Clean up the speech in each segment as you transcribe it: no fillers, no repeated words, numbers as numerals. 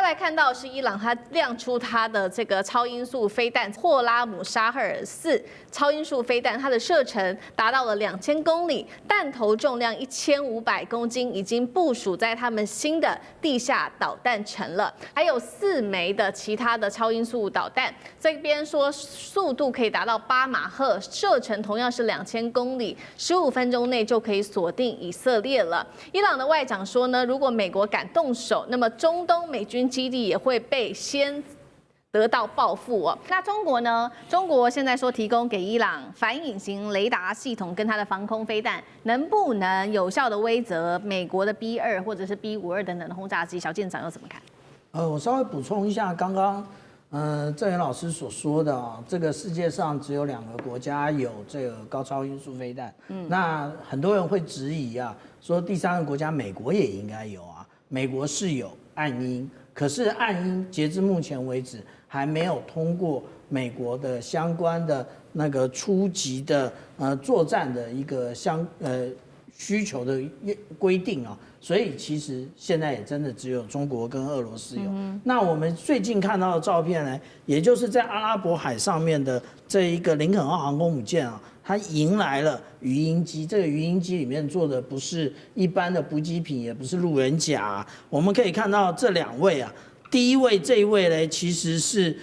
来看到是伊朗，它亮出它的这个超音速飞弹霍拉姆沙赫尔4超音速飞弹，它的射程达到了2000公里，弹头重量1500公斤，已经部署在他们新的地下导弹城了。还有4枚的其他的超音速导弹，这边说速度可以达到8马赫，射程同样是2000公里，15分钟内就可以锁定以色列了。伊朗的外长说呢，如果美国敢动手，那么中东美军基地也会被先得到报复哦。那中国呢？中国现在说提供给伊朗反隐形雷达系统跟它的防空飞弹，能不能有效的威慑美国的 B2或者是 B52等等的轰炸机？小舰长又怎么看？我稍微补充一下刚刚郑源老师所说的啊，这个世界上只有2个国家有这个高超音速飞弹。那很多人会质疑啊，说第3个国家美国也应该有啊。美国是有暗鹰，可是暗鹰截至目前为止还没有通过美国的相关的那个初级的作战的一个需求的规定啊，所以其实现在也真的只有中国跟俄罗斯有。那我们最近看到的照片呢，也就是在阿拉伯海上面的这一个林肯号航空母舰啊，它迎来了鱼鹰机。这个鱼鹰机里面做的不是一般的补给品，也不是路人甲啊。我们可以看到这2位啊，第一位这一位呢，其实是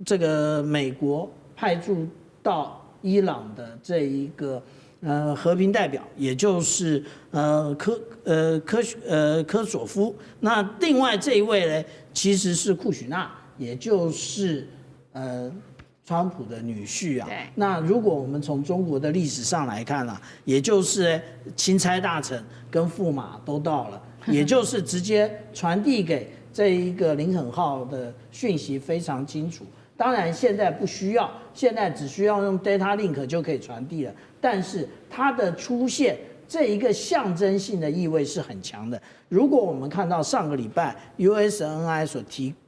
这个美国派驻到伊朗的这一个和平代表，也就是科索夫。那另外这一位呢，其实是库许纳，也就是川普的女婿啊。那如果我们从中国的历史上来看啊，也就是钦差大臣跟驸马都到了，也就是直接传递给这一个林肯号的讯息非常清楚。当然现在不需要，现在只需要用 data link 就可以传递了。但是它的出现这一个象征性的意味是很强的。如果我们看到上个礼拜 USNI 所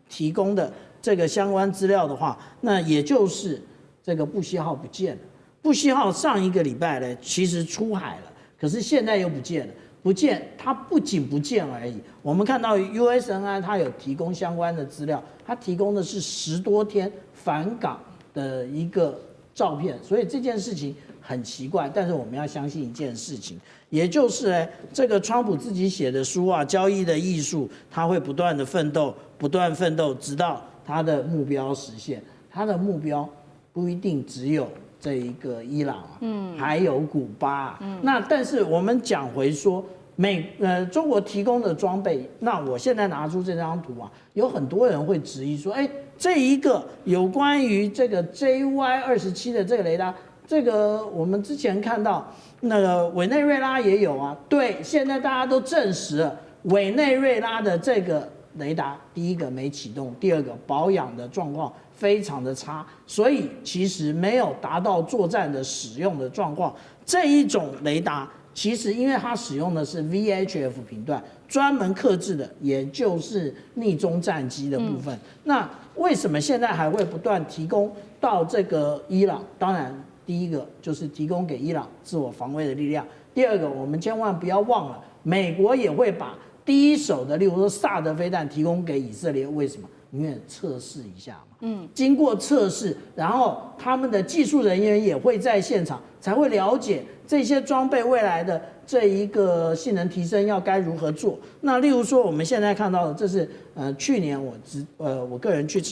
提供的这个相关资料的话，那也就是这个布希号不见了。布希号上一个礼拜呢，其实出海了，可是现在又不见了。不见，它不仅不见而已。我们看到 USNI 它有提供相关的资料，它提供的是10多天返港的一个照片，所以这件事情很奇怪。但是我们要相信一件事情，也就是这个川普自己写的书啊，《交易的艺术》，他会不断的奋斗，不断奋斗，直到他的目标实现。他的目标不一定只有这一个伊朗啊，还有古巴啊。那但是我们讲回说，中国提供的装备，那我现在拿出这张图啊，有很多人会质疑说，这一个有关于这个 JY27的这个雷达，这个我们之前看到那个委内瑞拉也有啊。对，现在大家都证实了，委内瑞拉的这个雷达，第一个没启动，第二个保养的状况非常的差，所以其实没有达到作战的使用的状况。这一种雷达其实因为它使用的是 VHF 频段，专门克制的，也就是逆中战机的部分。那为什么现在还会不断提供到这个伊朗？当然，第一个就是提供给伊朗自我防卫的力量。第二个，我们千万不要忘了，美国也会把第一手的，例如说萨德飞弹提供给以色列。为什么？因为测试一下嘛。经过测试，然后他们的技术人员也会在现场，才会了解这些装备未来的这一个性能提升要该如何做。那例如说我们现在看到的，这是去年我个人去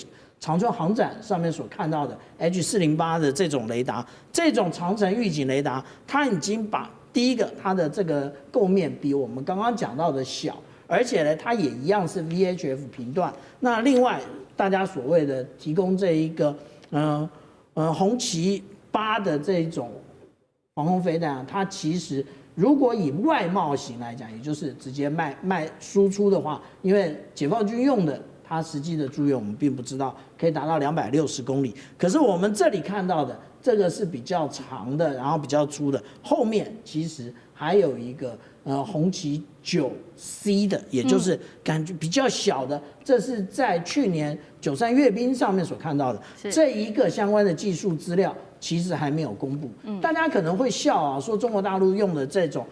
长春航展上面所看到的 H408的这种雷达，这种长程预警雷达，它已经把第一个它的这个构面比我们刚刚讲到的小，而且呢它也一样是 VHF 频段。那另外大家所谓的提供这一个红旗8的这种防空飞弹啊，它其实如果以外贸型来讲，也就是直接卖输出的话，因为解放军用的，它实际的驻用我们并不知道，可以达到260公里。可是我们这里看到的这个是比较长的，然后比较粗的，后面其实还有一个红旗9C 的，也就是感觉比较小的，这是在去年93阅兵上面所看到的这一个相关的技术资料。其实还没有公布，大家可能会笑啊，说中国大陆用的这种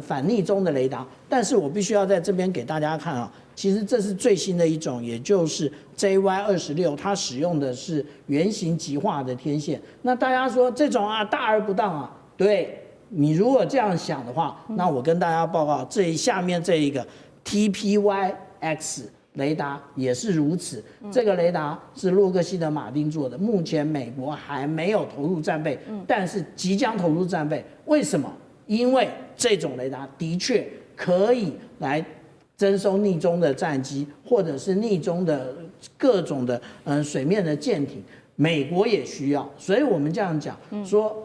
反逆中的雷达，但是我必须要在这边给大家看啊，其实这是最新的一种，也就是 JY26，它使用的是圆形极化的天线。那大家说这种大而不当啊？对，你如果这样想的话，那我跟大家报告，下面这一个 TPY-X 雷达也是如此。这个雷达是洛克希德马丁做的，目前美国还没有投入战备，但是即将投入战备。为什么？因为这种雷达的确可以来征收逆中的战机，或者是逆中的各种的水面的舰艇，美国也需要。所以我们这样讲说，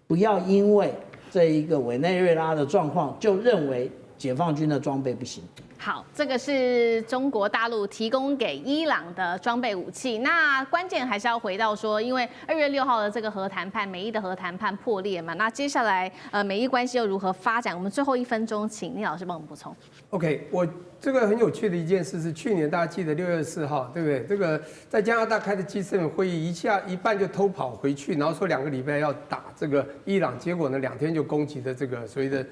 不要因为这一个委内瑞拉的状况就认为解放军的装备不行。好，这个是中国大陆提供给伊朗的装备武器。那关键还是要回到说，因为2月6号的这个核谈判，美伊的核谈判破裂嘛，那接下来美伊关系又如何发展？我们最后1分钟，请聂老师帮我们补充。OK， 我这个很有趣的一件事是，去年大家记得6月4号，对不对？这个在加拿大开的 G7 会议，一半就偷跑回去，然后说2个礼拜要打这个伊朗，结果呢2天就攻击的这个所谓的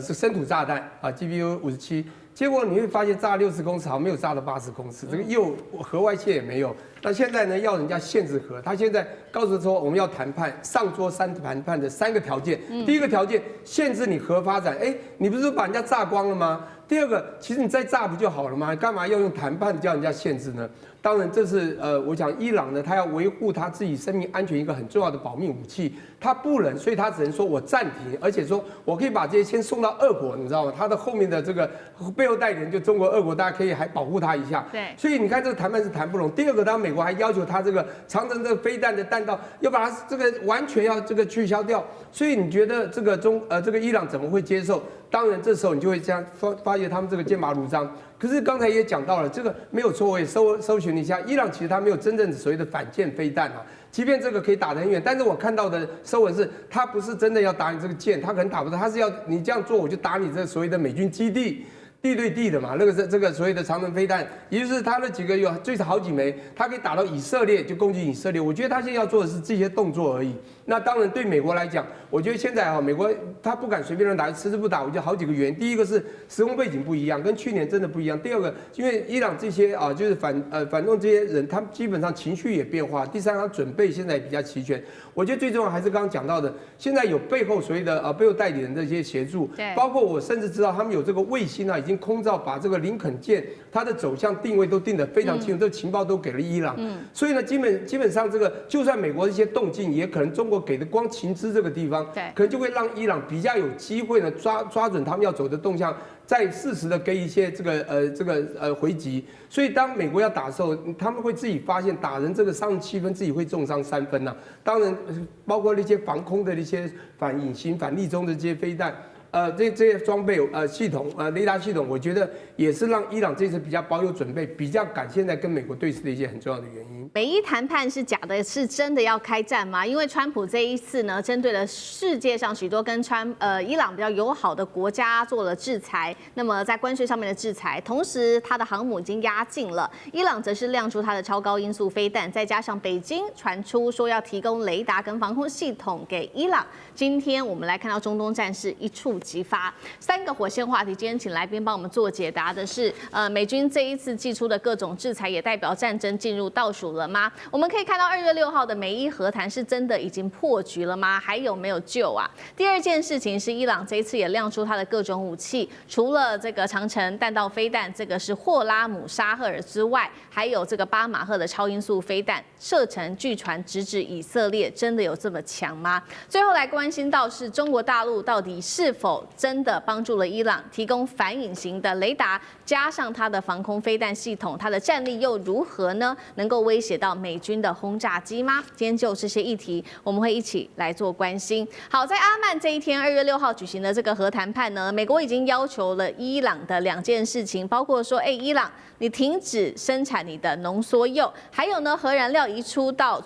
是深土炸弹啊 GBU-57。结果你会发现炸60公尺，好像没有炸到80公尺，这个又核外泄也没有。那现在呢，要人家限制核，他现在告诉说我们要谈判，上桌谈判的3个条件。第一个条件，限制你核发展，你不是把人家炸光了吗？第二个，其实你再炸不就好了吗？干嘛要用谈判叫人家限制呢？当然，这是我讲伊朗呢，他要维护他自己生命安全一个很重要的保命武器，他不能，所以他只能说我暂停，而且说我可以把这些先送到俄国，你知道吗？他的后面的这个背后代理人就中国、俄国，大家可以还保护他一下。对，所以你看这个谈判是谈不拢。第二个，当然美国还要求他这个长城这个飞弹的弹道要把它这个完全要这个取消掉。所以你觉得这个这个伊朗怎么会接受？当然，这时候你就会这样发现他们这个剑拔弩张。可是刚才也讲到了，这个没有错，我也搜寻一下，伊朗其实它没有真正所谓的反舰飞弹啊，即便这个可以打得很远，但是我看到的收文是，它不是真的要打你这个舰，它可能打不到，它是要你这样做，我就打你这所谓的美军基地。地对地的嘛，那个是这个所谓的长城飞弹，也就是它那几个有最少好几枚，它可以打到以色列，就攻击以色列。我觉得他现在要做的是这些动作而已。那当然对美国来讲，我觉得现在美国他不敢随便乱打，迟迟不打，我觉得好几个原因。第一个是时空背景不一样，跟去年真的不一样。第二个，因为伊朗这些就是反动这些人，他们基本上情绪也变化。第三，他准备现在也比较齐全。我觉得最重要还是刚刚讲到的，现在有背后所谓的背后代理人的这些协助，包括我甚至知道他们有这个卫星已经空照把这个林肯舰它的走向定位都定得非常清楚，这个情报都给了伊朗。所以呢，基本上这个就算美国的一些动静，也可能中国给的光情资这个地方，可能就会让伊朗比较有机会呢抓准他们要走的动向。再适时的给一些这个回击，所以当美国要打的时候，他们会自己发现打人这个伤7分，自己会重伤3分呐。当然，包括那些防空的那些反隐形、反逆中的这些飞弹。这些装备系统雷达系统，我觉得也是让伊朗这次比较保有准备，比较敢现在跟美国对峙的一些很重要的原因。美伊谈判是假的，是真的要开战吗？因为川普这一次呢，针对了世界上许多跟伊朗比较友好的国家做了制裁，那么在关税上面的制裁，同时它的航母已经压境了，伊朗则是亮出它的超高音速飞弹，再加上北京传出说要提供雷达跟防空系统给伊朗。今天我们来看到中东战事一触即发，3个火线话题。今天请来宾帮我们做解答的是，美军这一次祭出的各种制裁，也代表战争进入倒数了吗？我们可以看到2月6号的美伊和谈是真的已经破局了吗？还有没有救啊？第二件事情是，伊朗这一次也亮出它的各种武器，除了这个长程弹道飞弹，这个是霍拉姆沙赫尔之外，还有这个巴马赫的超音速飞弹，射程据传直指以色列，真的有这么强吗？最后来关心到是中国大陆到底是否真的帮助了伊朗提供反隐形的雷达，加上它的防空飞弹系统，它的战力又如何呢？能够威胁到美军的轰炸机吗？今天就这些议题，我们会一起来做关心。好，在阿曼这一天，2月6号举行的这个核谈判呢，美国已经要求了伊朗的2件事情，包括说，伊朗你停止生产你的浓缩铀，还有呢，核燃料移出到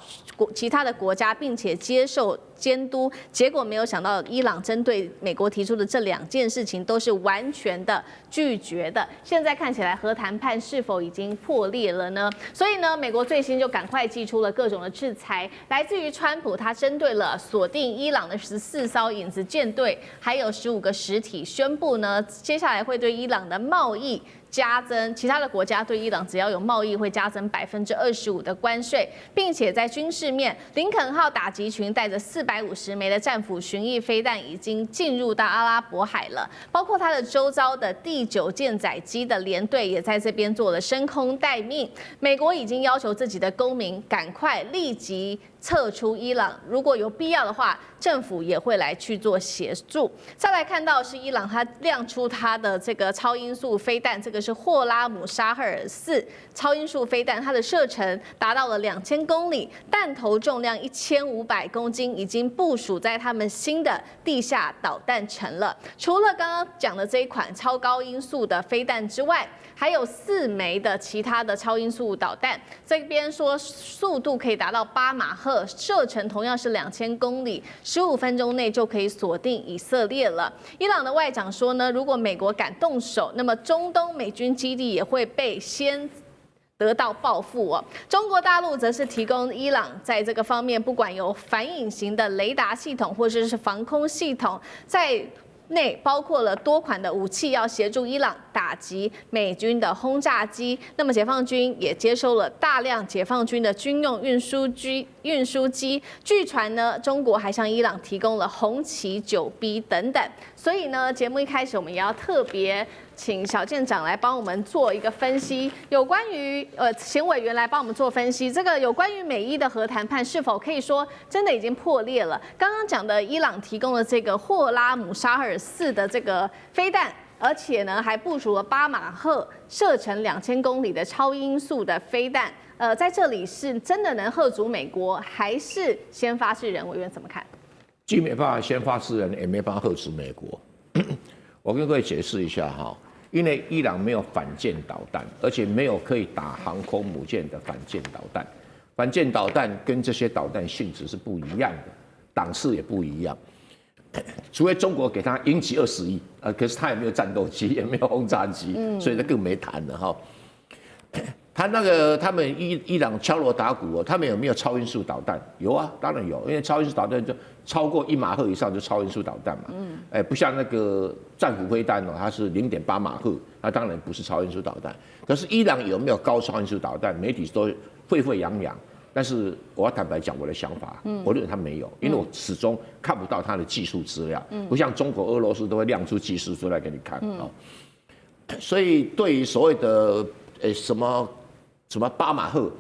其他的国家，并且接受监督。结果没有想到，伊朗针对美国提出的这2件事情都是完全的拒绝的。现在看起来，核谈判是否已经破裂了呢？所以呢，美国最新就赶快祭出了各种的制裁，来自于川普，他针对了锁定伊朗的14艘影子舰队，还有15个实体，宣布呢，接下来会对伊朗的贸易加增，其他的国家对伊朗只要有贸易会加增25%的关税，并且在军事面，林肯号打击群带着450枚的战斧巡弋飞弹已经进入到阿拉伯海了，包括它的周遭的第9舰载机的联队也在这边做了升空待命。美国已经要求自己的公民赶快立即撤出伊朗，如果有必要的话，政府也会来去做协助。再来看到是伊朗，它亮出它的这个超音速飞弹，这个是霍拉姆沙赫尔4超音速飞弹，它的射程达到了2000公里，弹头重量1500公斤，已经部署在他们新的地下导弹城了。除了刚刚讲的这一款超高音速的飞弹之外，还有4枚的其他的超音速导弹，这边说速度可以达到8马赫，射程同样是2000公里，15分钟内就可以锁定以色列了。伊朗的外长说呢，如果美国敢动手，那么中东美军基地也会被先得到报复哦。中国大陆则是提供伊朗在这个方面，不管有反隐形的雷达系统或者是防空系统，在内包括了多款的武器，要协助伊朗打击美军的轰炸机。那么解放军也接收了大量解放军的军用运输机。据传呢，中国还向伊朗提供了红旗9B 等等。所以呢，节目一开始我们也要特别请小舰长来帮我们做一个分析，有关于前委员来帮我们做分析，这个有关于美伊的核谈判是否可以说真的已经破裂了？刚刚讲的伊朗提供了这个霍拉姆沙赫尔4的这个飞弹，而且呢还部署了8马赫、射程2000公里的超音速的飞弹，在这里是真的能吓阻美国，还是先发制人？委员怎么看？既没办法先发制人，也没办法吓止美国。我跟各位解释一下哈，因为伊朗没有反舰导弹，而且没有可以打航空母舰的反舰导弹。反舰导弹跟这些导弹性质是不一样的，档次也不一样。除非中国给他鹰击20亿，可是他也没有战斗机，也没有轰炸机，所以他更没谈了哈。他们伊朗敲锣打鼓哦，他们有没有超音速导弹？有啊，当然有，因为超音速导弹就超过1马赫以上就超音速导弹嘛。不像那个战斧飞弹哦，它是0.8马赫，它当然不是超音速导弹。可是伊朗有没有高超音速导弹？媒体都沸沸扬扬。但是我要坦白讲我的想法，我认为他没有，因为我始终看不到他的技术资料，不像中国、俄罗斯都会亮出技术资料给你看啊。所以对于所谓的什么8马赫，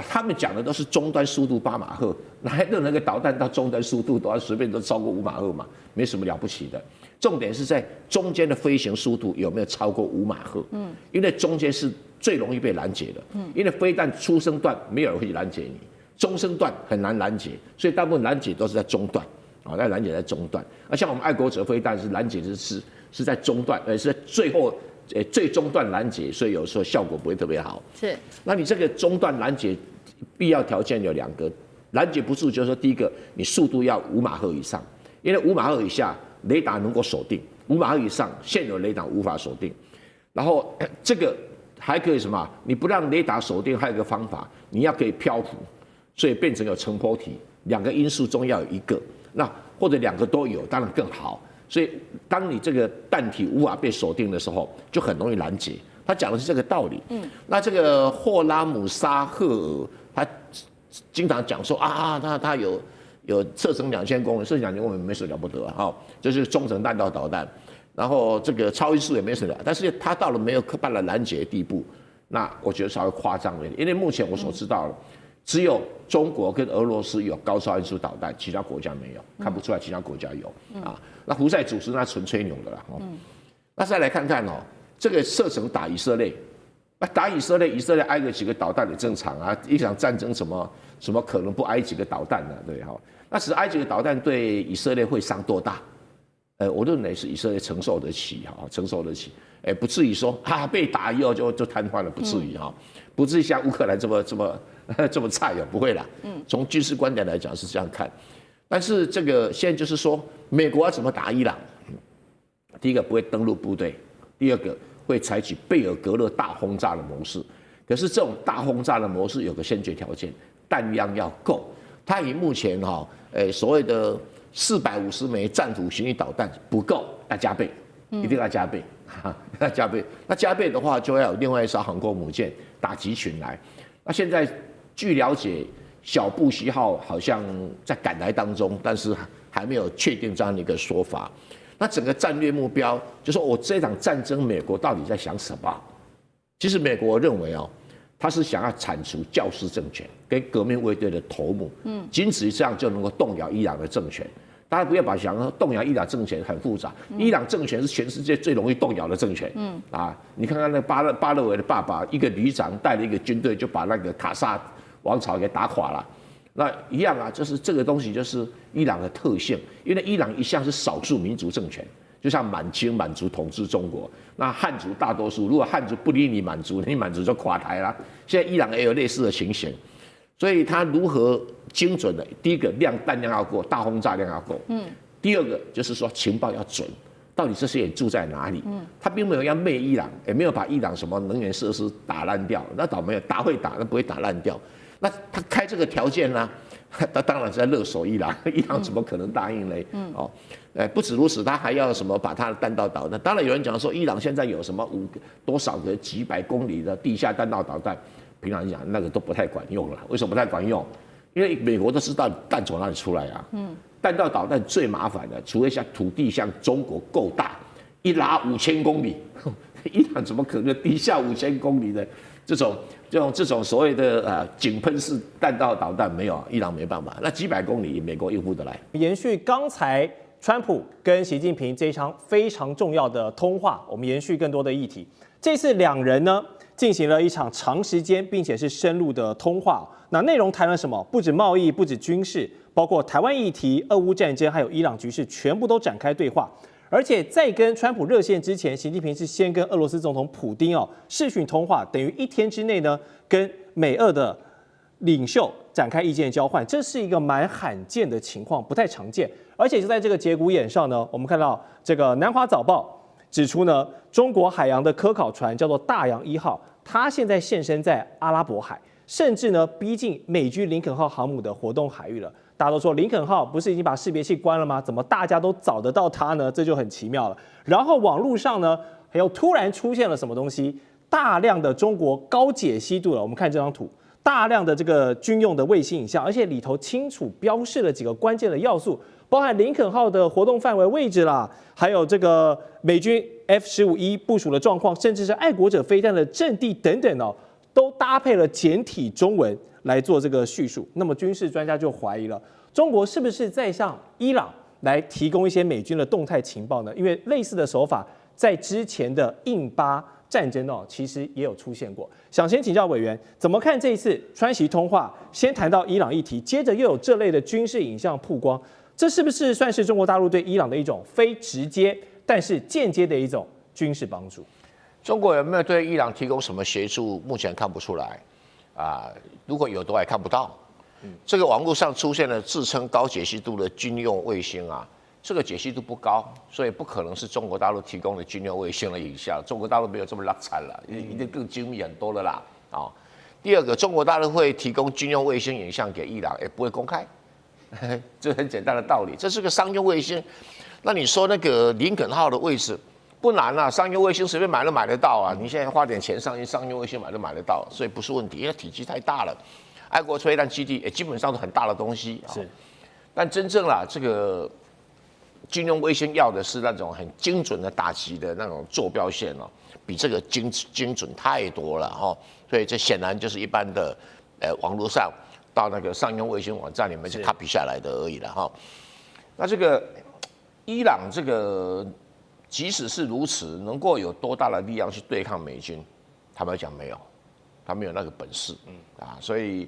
他们讲的都是终端速度8马赫，哪来的那个导弹到终端速度都要随便都超过5马赫嘛，没什么了不起的。重点是在中间的飞行速度有没有超过5马赫？因为中间是最容易被拦截的。因为飞弹初升段没有人会拦截你，中升段很难拦截，所以大部分拦截都是在中段，那拦截在中段。像我们爱国者飞弹是拦截是在中段，是在最后最中段拦截，所以有时候效果不会特别好。是，那你这个中段拦截必要条件有2个，拦截不住就是说，第一个你速度要5马赫以上，因为5马赫以下雷达能够锁定，5马赫以上现有雷达无法锁定。然后这个还可以什么？你不让雷达锁定，还有一个方法，你要可以漂浮，所以变成有成波体，2个因素中要有1个，那或者2个都有，当然更好。所以当你这个弹体无法被锁定的时候，就很容易拦截。他讲的是这个道理。那这个霍拉姆沙赫尔，他经常讲说他有射程2000公里，射程2000公里没什么了不得啊，就是中程弹道导弹。然后这个超音速也没什么，但是他到了没有办法拦截的地步，那我觉得稍微夸张了一点。因为目前我所知道的，只有中国跟俄罗斯有高超音速导弹，其他国家没有，看不出来其他国家有啊。那胡塞组织那纯吹牛的啦。那再来看看这个射程打以色列，打以色列挨个几个导弹也正常啊。一场战争什么可能不挨几个导弹呢？对哈，那只挨几个导弹对以色列会伤多大？我认为是以色列承受得起哈，承受得起，不至于说被打以后就瘫痪了，不至于哈，不至于像乌克兰这么菜不会啦。从军事观点来讲是这样看，但是这个现在就是说，美国要怎么打伊朗？第一个不会登陆部队，第二个会采取贝尔格勒大轰炸的模式。可是这种大轰炸的模式有个先决条件，弹量要够。它以目前所谓的450枚战斧巡弋导弹不够，要加倍。一定要加倍，要加倍。那加倍的话，就要有另外一艘航空母舰打击群来。那现在据了解，小布希号好像在赶来当中，但是还没有确定这样的一个说法。那整个战略目标，就说我这场战争，美国到底在想什么？其实美国认为他是想要铲除教士政权跟革命卫队的头目，仅此于这样就能够动摇伊朗的政权。大家不要把想要动摇伊朗政权很复杂，伊朗政权是全世界最容易动摇的政权。你看看那巴勒维的爸爸，一个旅长带了一个军队就把那个卡萨王朝给打垮了。那一样啊，就是这个东西就是伊朗的特性，因为伊朗一向是少数民族政权，就像满清满族统治中国，那汉族大多数，如果汉族不理你满族，你满族就垮台了。现在伊朗也有类似的情形，所以它如何精准的，第一个弹量要够，大轰炸量要够，第二个就是说情报要准，到底这些人住在哪里？他并没有要灭伊朗，也没有把伊朗什么能源设施打烂掉，那倒没有，打会打，那不会打烂掉。那他开这个条件呢？他当然是在勒索伊朗，伊朗怎么可能答应嘞？不止如此，他还要什么把他的弹道导弹？当然有人讲说，伊朗现在有什么多少个几百公里的地下弹道导弹，平常讲那个都不太管用了。为什么不太管用？因为美国都知道弹从哪里出来啊。弹道导弹最麻烦的，除非像土地像中国够大，一拉5000公里，伊朗怎么可能地下5000公里的这种所谓的井喷式弹道导弹没有，伊朗没办法。那几百公里，美国应付得来。延续刚才川普跟习近平这一场非常重要的通话，我们延续更多的议题。这次两人呢进行了一场长时间并且是深入的通话。那内容谈了什么？不止贸易，不止军事，包括台湾议题、俄乌战争，还有伊朗局势，全部都展开对话。而且在跟川普热线之前，习近平是先跟俄罗斯总统普丁视讯通话，等于1天之内呢，跟美俄的领袖展开意见交换，这是一个蛮罕见的情况，不太常见。而且就在这个节骨眼上呢，我们看到这个南华早报指出呢，中国海洋的科考船叫做大洋1号，它现在现身在阿拉伯海，甚至呢逼近美军林肯号航母的活动海域了。大家都说林肯号不是已经把识别器关了吗？怎么大家都找得到它呢？这就很奇妙了。然后网络上呢，又突然出现了什么东西？大量的中国高解析度了。我们看这张图，大量的这个军用的卫星影像，而且里头清楚标示了几个关键的要素，包含林肯号的活动范围位置啦，还有这个美军 F-15E 部署的状况，甚至是爱国者飞弹的阵地等等都搭配了简体中文来做这个叙述。那么军事专家就怀疑了，中国是不是在向伊朗来提供一些美军的动态情报呢？因为类似的手法在之前的印巴战争其实也有出现过。想先请教委员，怎么看这一次川习通话？先谈到伊朗议题，接着又有这类的军事影像曝光，这是不是算是中国大陆对伊朗的一种非直接但是间接的一种军事帮助？中国有没有对伊朗提供什么协助？目前看不出来，如果有都还看不到。这个网络上出现了自称高解析度的军用卫星这个解析度不高，所以不可能是中国大陆提供的军用卫星的影像。中国大陆没有这么拉惨了，一定更精密很多了啦。第二个，中国大陆会提供军用卫星影像给伊朗，也不会公开，这很简单的道理。这是个商用卫星，那你说那个林肯号的位置？不难啊，商用卫星随便买都买得到你现在花点钱上去，商用卫星买都买得到，所以不是问题，因为体积太大了。爱国飞弹基地也基本上是很大的东西是，但真正这个军用卫星要的是那种很精准的打击的那种坐标线比这个精准太多了所以这显然就是一般的网络上到那个商用卫星网站里面去 copy 下来的而已了那这个伊朗这个。即使是如此，能够有多大的力量去对抗美军？坦白讲，没有，他没有那个本事。所以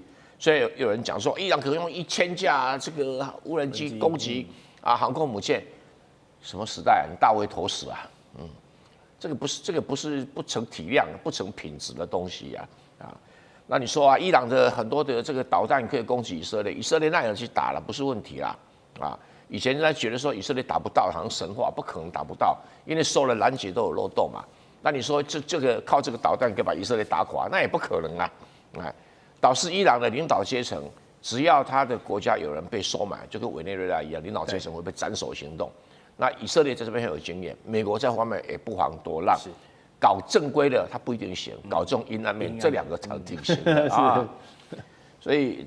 有人讲说，伊朗可能用1000架这个无人机攻击航空母舰，什么时代你大为投死这个不是不成体量、不成品质的东西那你说伊朗的很多的这个导弹可以攻击以色列，以色列那样去打了，不是问题啦以前人家觉得说以色列打不到，好像神话，不可能打不到，因为受了拦截都有漏洞嘛。那你说这个靠这个导弹可以把以色列打垮，那也不可能导致伊朗的领导阶层，只要他的国家有人被收买，就跟委内瑞拉一样，领导阶层会被斩首行动。那以色列在这边很有经验，美国在方面也不遑多让。搞正规的他不一定行，搞这种阴暗面，这两个才挺行的啊。所以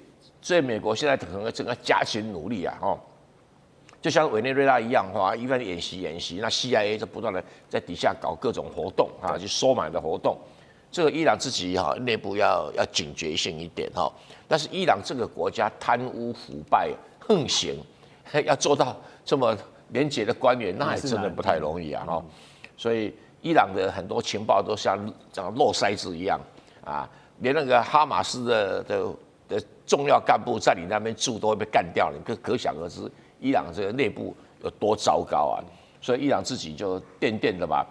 美国现在可能整个加紧努力啊，就像委内瑞拉一样一般演习，那 CIA 就不断的在底下搞各种活动啊，去收买的活动。这个伊朗自己内部要警觉性一点但是伊朗这个国家贪污腐败横行，要做到这么廉洁的官员，那也真的不太容易啊所以伊朗的很多情报都像漏筛子一样啊，连那个哈马斯的重要干部在你那边住都会被干掉，你可想而知伊朗这个内部有多糟糕啊！所以伊朗自己就垫的吧，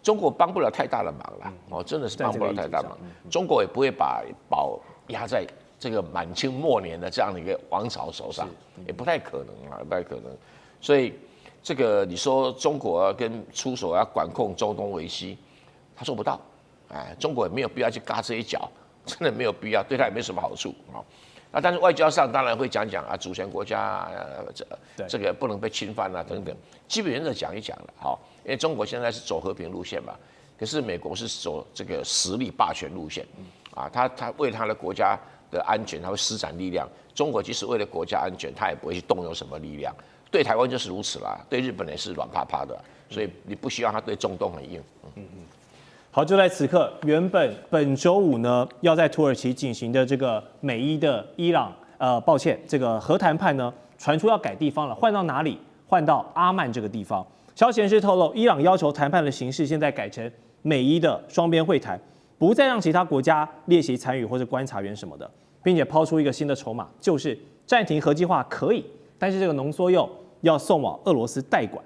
中国帮不了太大的忙了真的是帮不了太大忙。中国也不会把宝压在这个满清末年的这样的一个王朝手上，也不太可能啊，不太可能。所以这个你说中国跟出手要管控中东危机，他做不到，中国也没有必要去嘎这一脚，真的没有必要，对他也没什么好处那但是外交上当然会讲主权国家这个不能被侵犯等等，基本原则讲一讲了因为中国现在是走和平路线嘛，可是美国是走这个实力霸权路线他为他的国家的安全他会施展力量，中国即使为了国家安全，他也不会去动用什么力量。对台湾就是如此啦，对日本也是软趴趴的，所以你不希望他对中东很硬。好，就在此刻，原本本周五呢要在土耳其进行的这个美伊的伊朗这个核谈判呢传出要改地方了，换到哪里？换到阿曼这个地方。消息人士透露，伊朗要求谈判的形式现在改成美伊的双边会谈，不再让其他国家列席参与或者观察员什么的，并且抛出一个新的筹码，就是暂停核计划可以，但是这个浓缩铀要送往俄罗斯代管。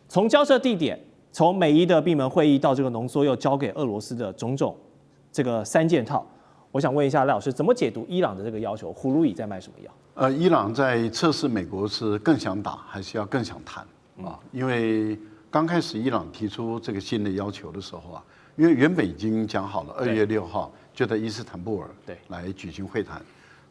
从交涉地点，从美伊的闭门会议到这个浓缩铀交给俄罗斯的种种这个3件套，我想问一下赖老师，怎么解读伊朗的这个要求？葫芦里在卖什么药？伊朗在测试美国是更想打还是要更想谈因为刚开始伊朗提出这个新的要求的时候因为原本已经讲好了2月6号就在伊斯坦布尔来举行会谈，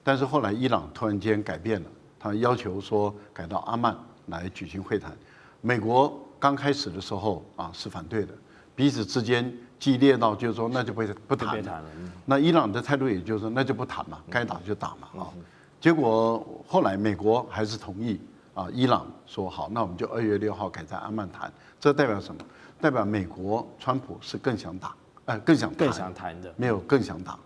但是后来伊朗突然间改变了，他要求说改到阿曼来举行会谈。美国刚开始的时候是反对的，彼此之间激烈到就是说那就不谈了。那伊朗的态度也就是说那就不谈嘛，该打就打嘛结果后来美国还是同意伊朗说好，那我们就2月6号改在阿曼谈。这代表什么？代表美国川普是更想打，更想谈的，没有更想打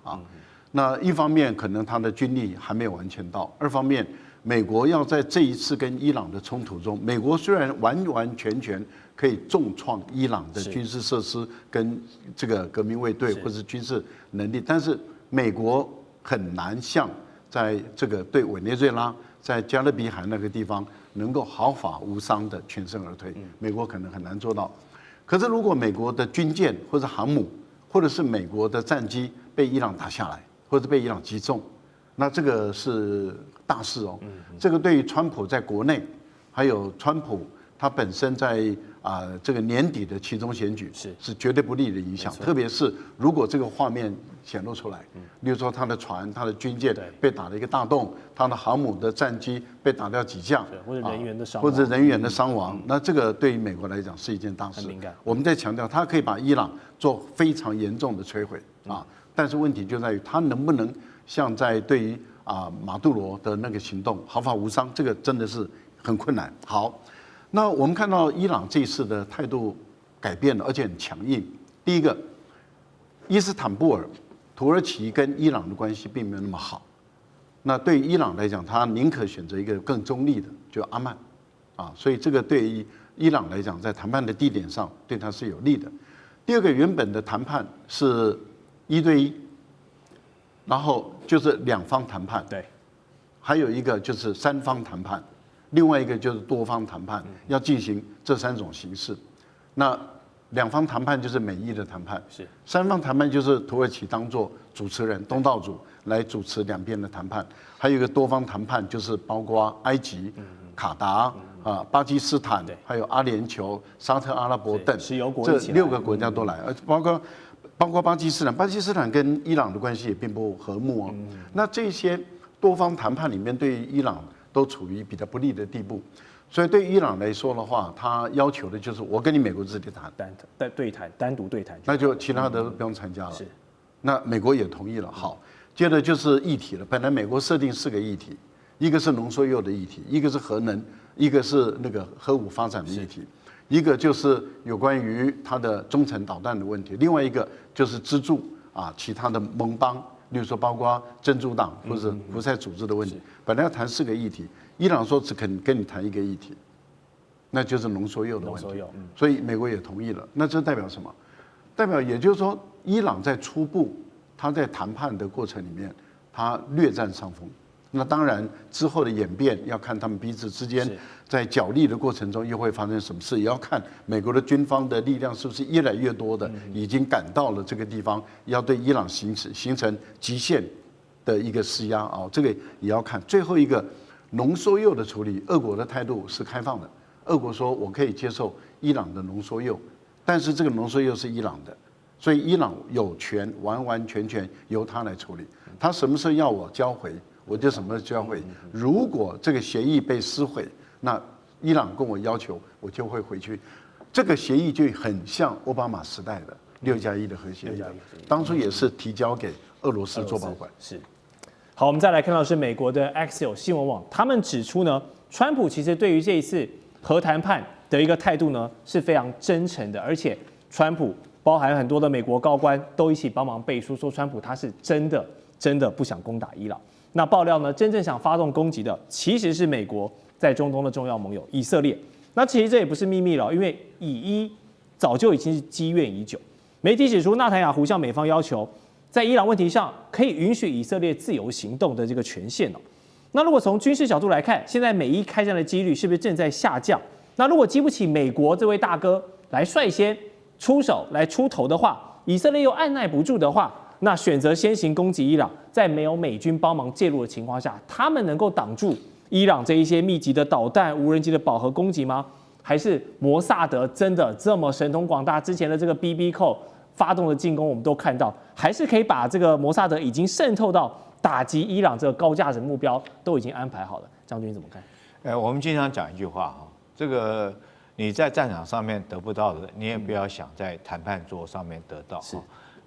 那一方面可能他的军力还没有完全到，二方面美国要在这一次跟伊朗的冲突中，美国虽然完完全全可以重创伊朗的军事设施跟这个革命卫队或是军事能力，但是美国很难像在这个对委内瑞拉在加勒比海那个地方能够毫发无伤的全身而退，美国可能很难做到。可是如果美国的军舰或者航母或者是美国的战机被伊朗打下来，或者被伊朗击中，那这个是大事这个对于川普在国内，还有川普他本身在这个年底的期中选举是绝对不利的影响，特别是如果这个画面显露出来，例如说他的船、他的军舰被打了一个大洞，他的航母的战机被打掉几架，或者人员的伤亡，那这个对于美国来讲是一件大事。我们在强调，他可以把伊朗做非常严重的摧毁但是问题就在于他能不能像在对于马杜罗的那个行动毫发无伤，这个真的是很困难。好，那我们看到伊朗这一次的态度改变了，而且很强硬。第一个，伊斯坦布尔，土耳其跟伊朗的关系并没有那么好。那对于伊朗来讲，他宁可选择一个更中立的，就阿曼所以这个对于伊朗来讲，在谈判的地点上对他是有利的。第二个，原本的谈判是1对1，然后就是2方谈判，还有一个就是3方谈判，另外一个就是多方谈判，要进行这3种形式。那2方谈判就是美伊的谈判，3方谈判就是土耳其当作主持人、东道主来主持两边的谈判，还有一个多方谈判就是包括埃及、卡达巴基斯坦，还有阿联酋、沙特阿拉伯等这6个国家都来，而包括巴基斯坦，巴基斯坦跟伊朗的关系也并不和睦那这些多方谈判里面，对于伊朗都处于比较不利的地步。所以对伊朗来说的话，他要求的就是我跟你美国自己谈，单独对谈，那就其他的不用参加了。是，那美国也同意了。好，接着就是议题了。本来美国设定4个议题，一个是浓缩铀的议题，一个是核能，一个是那个核武发展的议题，一个就是有关于它的中程导弹的问题，另外一个就是资助其他的盟邦，例如说包括真主党或者胡塞组织的问题。本来要谈4个议题，伊朗说只肯跟你谈1个议题，那就是浓缩铀的问题。所以美国也同意了。那这代表什么？代表也就是说，伊朗在初步他在谈判的过程里面，他略占上风。那当然之后的演变要看他们彼此之间在角力的过程中又会发生什么事，也要看美国的军方的力量是不是越来越多的已经赶到了这个地方，要对伊朗形成极限的一个施压这个也要看。最后一个浓缩铀的处理，俄国的态度是开放的。俄国说我可以接受伊朗的浓缩铀，但是这个浓缩铀是伊朗的，所以伊朗有权完完全全由他来处理。他什么时候要我交回，我就什么时候交回。如果这个协议被撕毁，那伊朗跟我要求，我就会回去。这个协议就很像奥巴马时代的6+1的核协议，当初也是提交给俄罗斯做保管。是。好，我们再来看到是美国的 Axios 新闻网，他们指出呢，川普其实对于这一次核谈判的一个态度呢是非常真诚的，而且川普包含很多的美国高官都一起帮忙背书，说川普他是真的不想攻打伊朗。那爆料呢，真正想发动攻击的其实是美国在中东的重要盟友以色列。那其实这也不是秘密了，因为以伊早就已经是积怨已久。媒体指出，纳坦雅胡向美方要求，在伊朗问题上可以允许以色列自由行动的这个权限。那如果从军事角度来看，现在美伊开战的几率是不是正在下降？那如果激不起美国这位大哥来率先出手来出头的话，以色列又按耐不住的话，那选择先行攻击伊朗，在没有美军帮忙介入的情况下，他们能够挡住伊朗这一些密集的导弹、无人机的饱和攻击吗？还是摩萨德真的这么神通广大？之前的这个 BB 扣发动的进攻，我们都看到，还是可以把这个摩萨德已经渗透到打击伊朗这个高价值目标都已经安排好了。将军怎么看？我们经常讲一句话这个你在战场上面得不到的，你也不要想在谈判桌上面得到。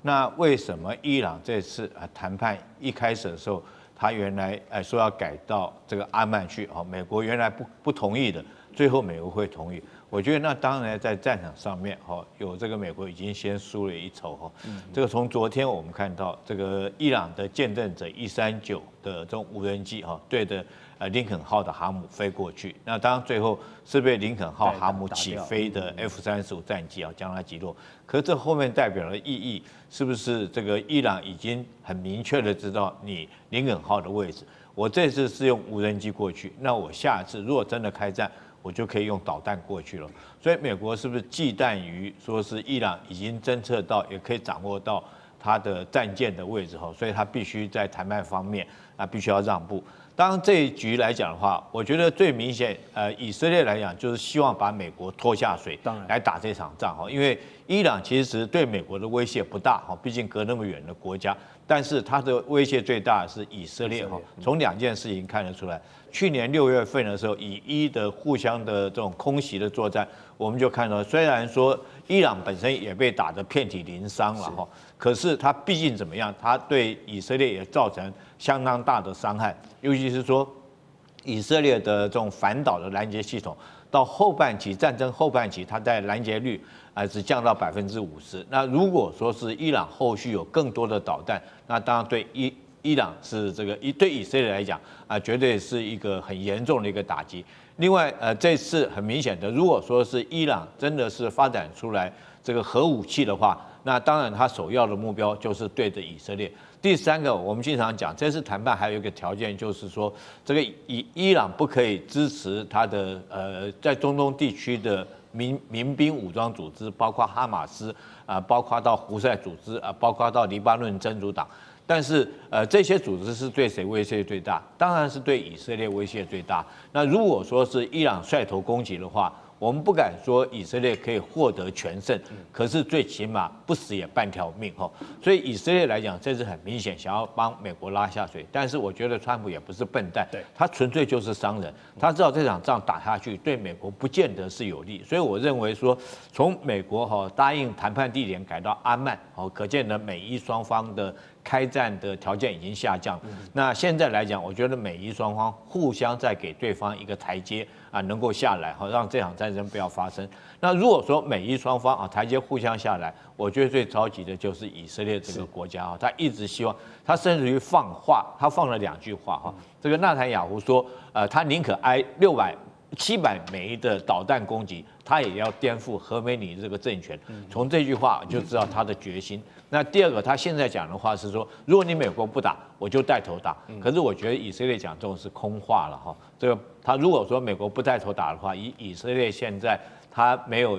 那为什么伊朗这次谈判一开始的时候，他原来说要改到这个阿曼去美国原来不同意的，最后美国会同意？我觉得那当然在战场上面有这个美国已经先输了一筹这个从昨天我们看到这个伊朗的见证者139的这种无人机对着林肯号的航母飞过去，那当然最后是被林肯号航母起飞的 F-35战机将它击落。可是这后面代表的意义是不是这个伊朗已经很明确的知道你林肯号的位置？我这次是用无人机过去，那我下一次如果真的开战，我就可以用导弹过去了。所以美国是不是忌惮于说是伊朗已经侦测到，也可以掌握到它的战舰的位置所以它必须在谈判方面必须要让步。当然这一局来讲的话，我觉得最明显，以色列来讲就是希望把美国拖下水，来打这场仗因为伊朗其实对美国的威胁不大毕竟隔那么远的国家，但是它的威胁最大的是以色列从2件事情看得出来。去年6月份的时候，以伊的互相的这种空袭的作战，我们就看到，虽然说伊朗本身也被打得遍体鳞伤了可是它毕竟怎么样，它对以色列也造成相当大的伤害，尤其是说以色列的这种反导的拦截系统，到后半期战争后半期，它在拦截率只降到50%。那如果说是伊朗后续有更多的导弹，那当然对伊朗是这个对以色列来讲绝对是一个很严重的一个打击。另外这次很明显的，如果说是伊朗真的是发展出来这个核武器的话，那当然它首要的目标就是对着以色列。第三个，我们经常讲，这次谈判还有一个条件，就是说这个伊朗不可以支持它的在中东地区的民兵武装组织，包括哈马斯包括到胡塞组织包括到黎巴嫩真主党。但是这些组织是对谁威胁最大？当然是对以色列威胁最大。那如果说是伊朗率头攻击的话，我们不敢说以色列可以获得全胜，可是最起码不死也半条命哈。所以以色列来讲，这是很明显想要帮美国拉下水。但是我觉得川普也不是笨蛋，他纯粹就是商人，他知道这场仗打下去对美国不见得是有利。所以我认为说，从美国答应谈判地点改到阿曼，可见的美伊双方的开战的条件已经下降。那现在来讲，我觉得美伊双方互相再给对方一个台阶啊，能够下来，让这场战争不要发生。那如果说美伊双方台阶互相下来，我觉得最着急的就是以色列这个国家他一直希望，他甚至于放话，他放了2句话这个纳坦雅胡说，他宁可挨700枚的导弹攻击，他也要颠覆荷梅尼这个政权。从这句话就知道他的决心。那第二个，他现在讲的话是说，如果你美国不打，我就带头打。可是我觉得以色列讲这种是空话了这个他如果说美国不带头打的话，以色列现在他没有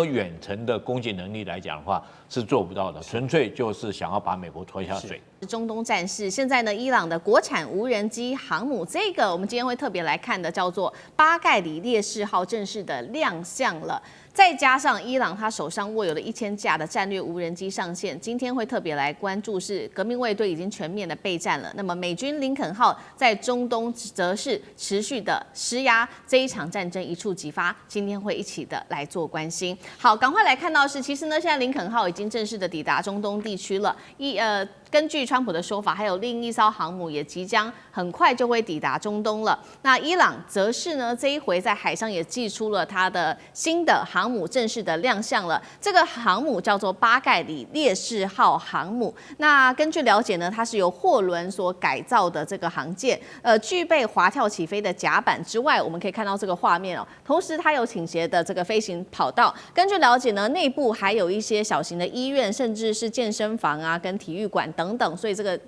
远程的攻击能力来讲的话，是做不到的，纯粹就是想要把美国拖下水。中东战事，现在呢，伊朗的国产无人机航母，这个我们今天会特别来看的，叫做巴盖里烈士号正式的亮相了。再加上伊朗他手上握有的1000架的战略无人机上线，今天会特别来关注是革命卫队已经全面的备战了。那么美军林肯号在中东则是持续的施压，这一场战争一触即发。今天会一起的来做关心。好，赶快来看到是，其实呢，现在林肯号已经正式的抵达中东地区了。根据川普的说法，还有另一艘航母也即将很快就会抵达中东了。那伊朗则是呢，这一回在海上也祭出了它的新的航母，正式的亮相了。这个航母叫做巴盖里烈士号航母。那根据了解呢，它是由货轮所改造的这个航舰，具备滑跳起飞的甲板之外，我们可以看到这个画面同时它有倾斜的这个飞行跑道。根据了解呢，内部还有一些小型的医院，甚至是健身房啊，跟体育馆等等，所以这个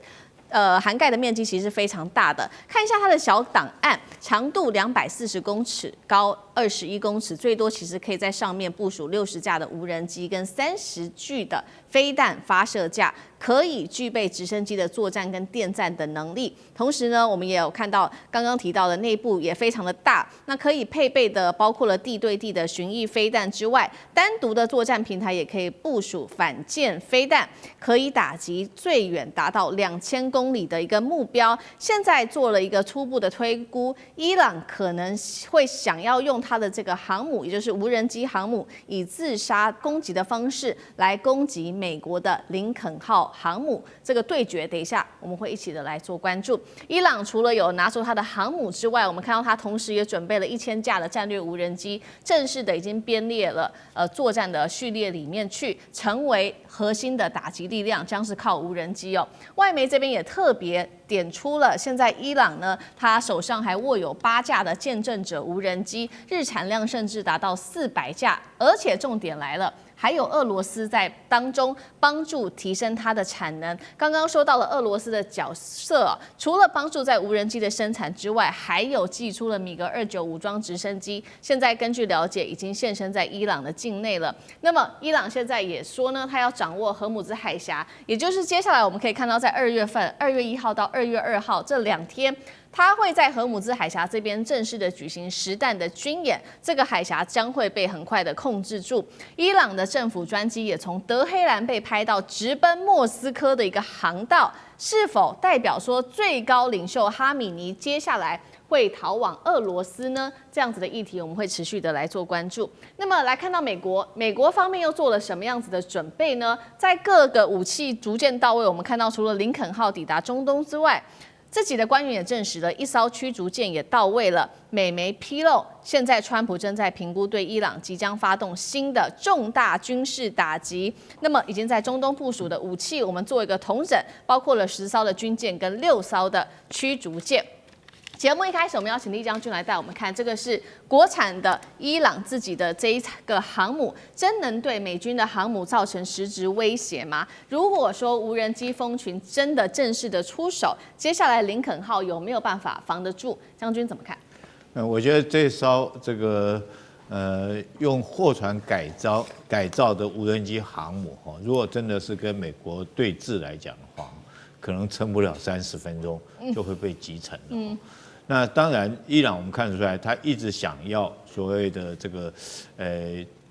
涵盖的面积其实非常大的。看一下它的小档案，长度240公尺，高21公尺，最多其实可以在上面部署60架的无人机跟30具的飞弹发射架，可以具备直升机的作战跟电战的能力。同时呢，我们也有看到刚刚提到的内部也非常的大，那可以配备的包括了地对地的巡弋飞弹之外，单独的作战平台也可以部署反舰飞弹，可以打击最远达到2000公里的一个目标。现在做了一个初步的推估，伊朗可能会想要用它的这个航母，也就是无人机航母，以自杀攻击的方式来攻击美国的林肯号航母。这个对决，等一下我们会一起的来做关注。伊朗除了有拿出它的航母之外，我们看到它同时也准备了1000架的战略无人机，正式的已经编列了作战的序列里面去，成为核心的打击力量，将是靠无人机外媒这边也特别点出了，现在伊朗呢，他手上还握有8架的见证者无人机，日产量甚至达到400架，而且重点来了。还有俄罗斯在当中帮助提升它的产能。刚刚说到了俄罗斯的角色除了帮助在无人机的生产之外，还有寄出了米格29武装直升机。现在根据了解，已经现身在伊朗的境内了。那么伊朗现在也说呢，他要掌握荷姆兹海峡，也就是接下来我们可以看到，在2月份，2月1号到2月2号这2天。他会在荷姆兹海峡这边正式的举行实弹的军演，这个海峡将会被很快的控制住。伊朗的政府专机也从德黑兰被拍到直奔莫斯科的一个航道，是否代表说最高领袖哈米尼接下来会逃往俄罗斯呢？这样子的议题我们会持续的来做关注。那么来看到美国方面又做了什么样子的准备呢？在各个武器逐渐到位，我们看到除了林肯号抵达中东之外，自己的官员也证实了，一艘驱逐舰也到位了。美媒披露，现在川普正在评估对伊朗即将发动新的重大军事打击。那么已经在中东部署的武器，我们做一个统整，包括了10艘的军舰跟6艘的驱逐舰。节目一开始，我们要请厉将军来带我们看，这个是国产的伊朗自己的这一个航母，真能对美军的航母造成实质威胁吗？如果说无人机蜂群真的正式的出手，接下来林肯号有没有办法防得住？将军怎么看？我觉得这艘这个用货船改造的无人机航母如果真的是跟美国对峙来讲的话，可能撑不了30分钟就会被击沉了。那当然，伊朗我们看得出来，他一直想要所谓的这个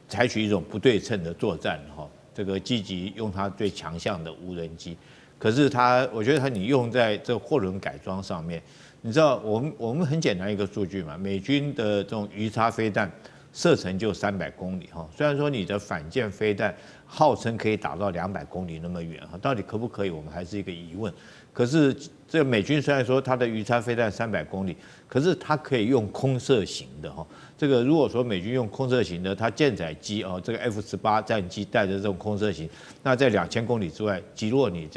采取一种不对称的作战哈，这个积极用它最强项的无人机。可是我觉得你用在这货轮改装上面，你知道我们很简单一个数据嘛，美军的这种鱼叉飞弹射程就300公里哈，虽然说你的反舰飞弹号称可以打到200公里那么远哈，到底可不可以，我们还是一个疑问。可是这个美军虽然说它的鱼叉飞弹300公里，可是它可以用空射型的哈。这个如果说美军用空射型的，它舰载机哦，这个 F-18战机带着这种空射型，那在2000公里之外击落你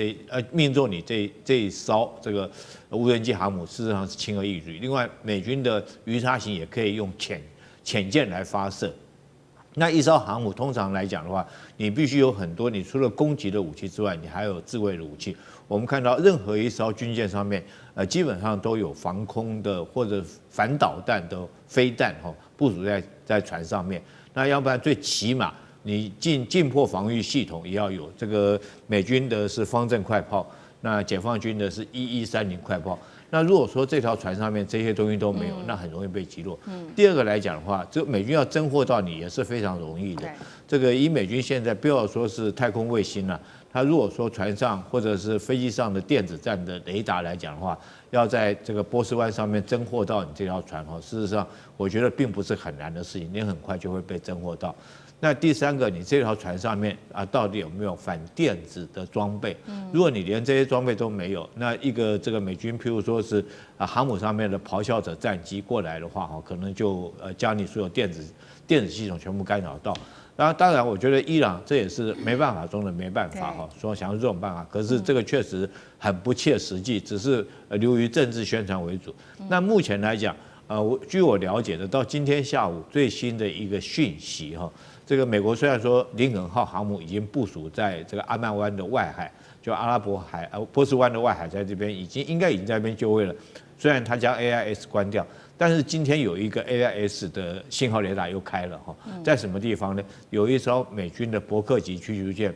命中你这一艘这个无人机航母，事实上是轻而易举。另外，美军的鱼叉型也可以用潜舰来发射。那一艘航母通常来讲的话，你必须有很多，你除了攻击的武器之外，你还有自卫的武器。我们看到任何一艘军舰上面，基本上都有防空的或者反导弹的飞弹部署在船上面。那要不然最起码你近迫防御系统也要有，这个美军的是方阵快炮，那解放军的是1130快炮。那如果说这条船上面这些东西都没有，那很容易被击落。第二个来讲的话，这美军要侦获到你也是非常容易的。这个以美军现在不要说是太空卫星了，它如果说船上或者是飞机上的电子战的雷达来讲的话，要在这个波斯湾上面侦获到你这条船事实上我觉得并不是很难的事情，你很快就会被侦获到。那第三个，你这条船上面到底有没有反电子的装备？如果你连这些装备都没有，那一个这个美军，譬如说是航母上面的咆哮者战机过来的话，可能就将你所有电子系统全部干扰到。当然，我觉得伊朗这也是没办法中的没办法说想用这种办法，可是这个确实很不切实际，只是流于政治宣传为主。那目前来讲，据我了解的，到今天下午最新的一个讯息这个美国虽然说林肯号航母已经部署在这个阿曼湾的外海，就阿拉伯海波斯湾的外海，在这边应该已经在那边就位了。虽然它将 AIS 关掉，但是今天有一个 AIS 的信号雷达又开了在什么地方呢？有一艘美军的伯克级驱逐舰，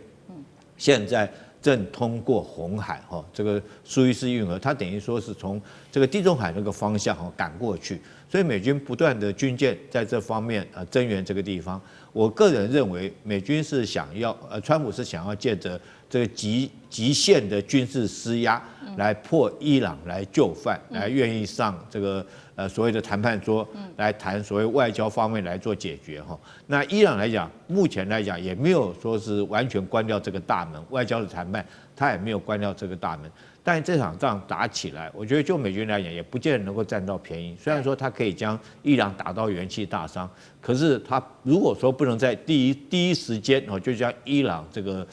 现在正通过红海这个苏伊士运河，它等于说是从这个地中海那个方向赶过去，所以美军不断的军舰在这方面增援这个地方。我个人认为，美军是想要川普是想要借着这个极限的军事施压，来迫伊朗来就范，来愿意上这个所谓的谈判桌，来谈所谓外交方面来做解决那伊朗来讲，目前来讲也没有说是完全关掉这个大门，外交的谈判他也没有关掉这个大门。但这场仗打起来，我觉得就美军来讲，也不见得能够占到便宜。虽然说他可以将伊朗打到元气大伤，可是他如果说不能在第一时间就将伊朗这个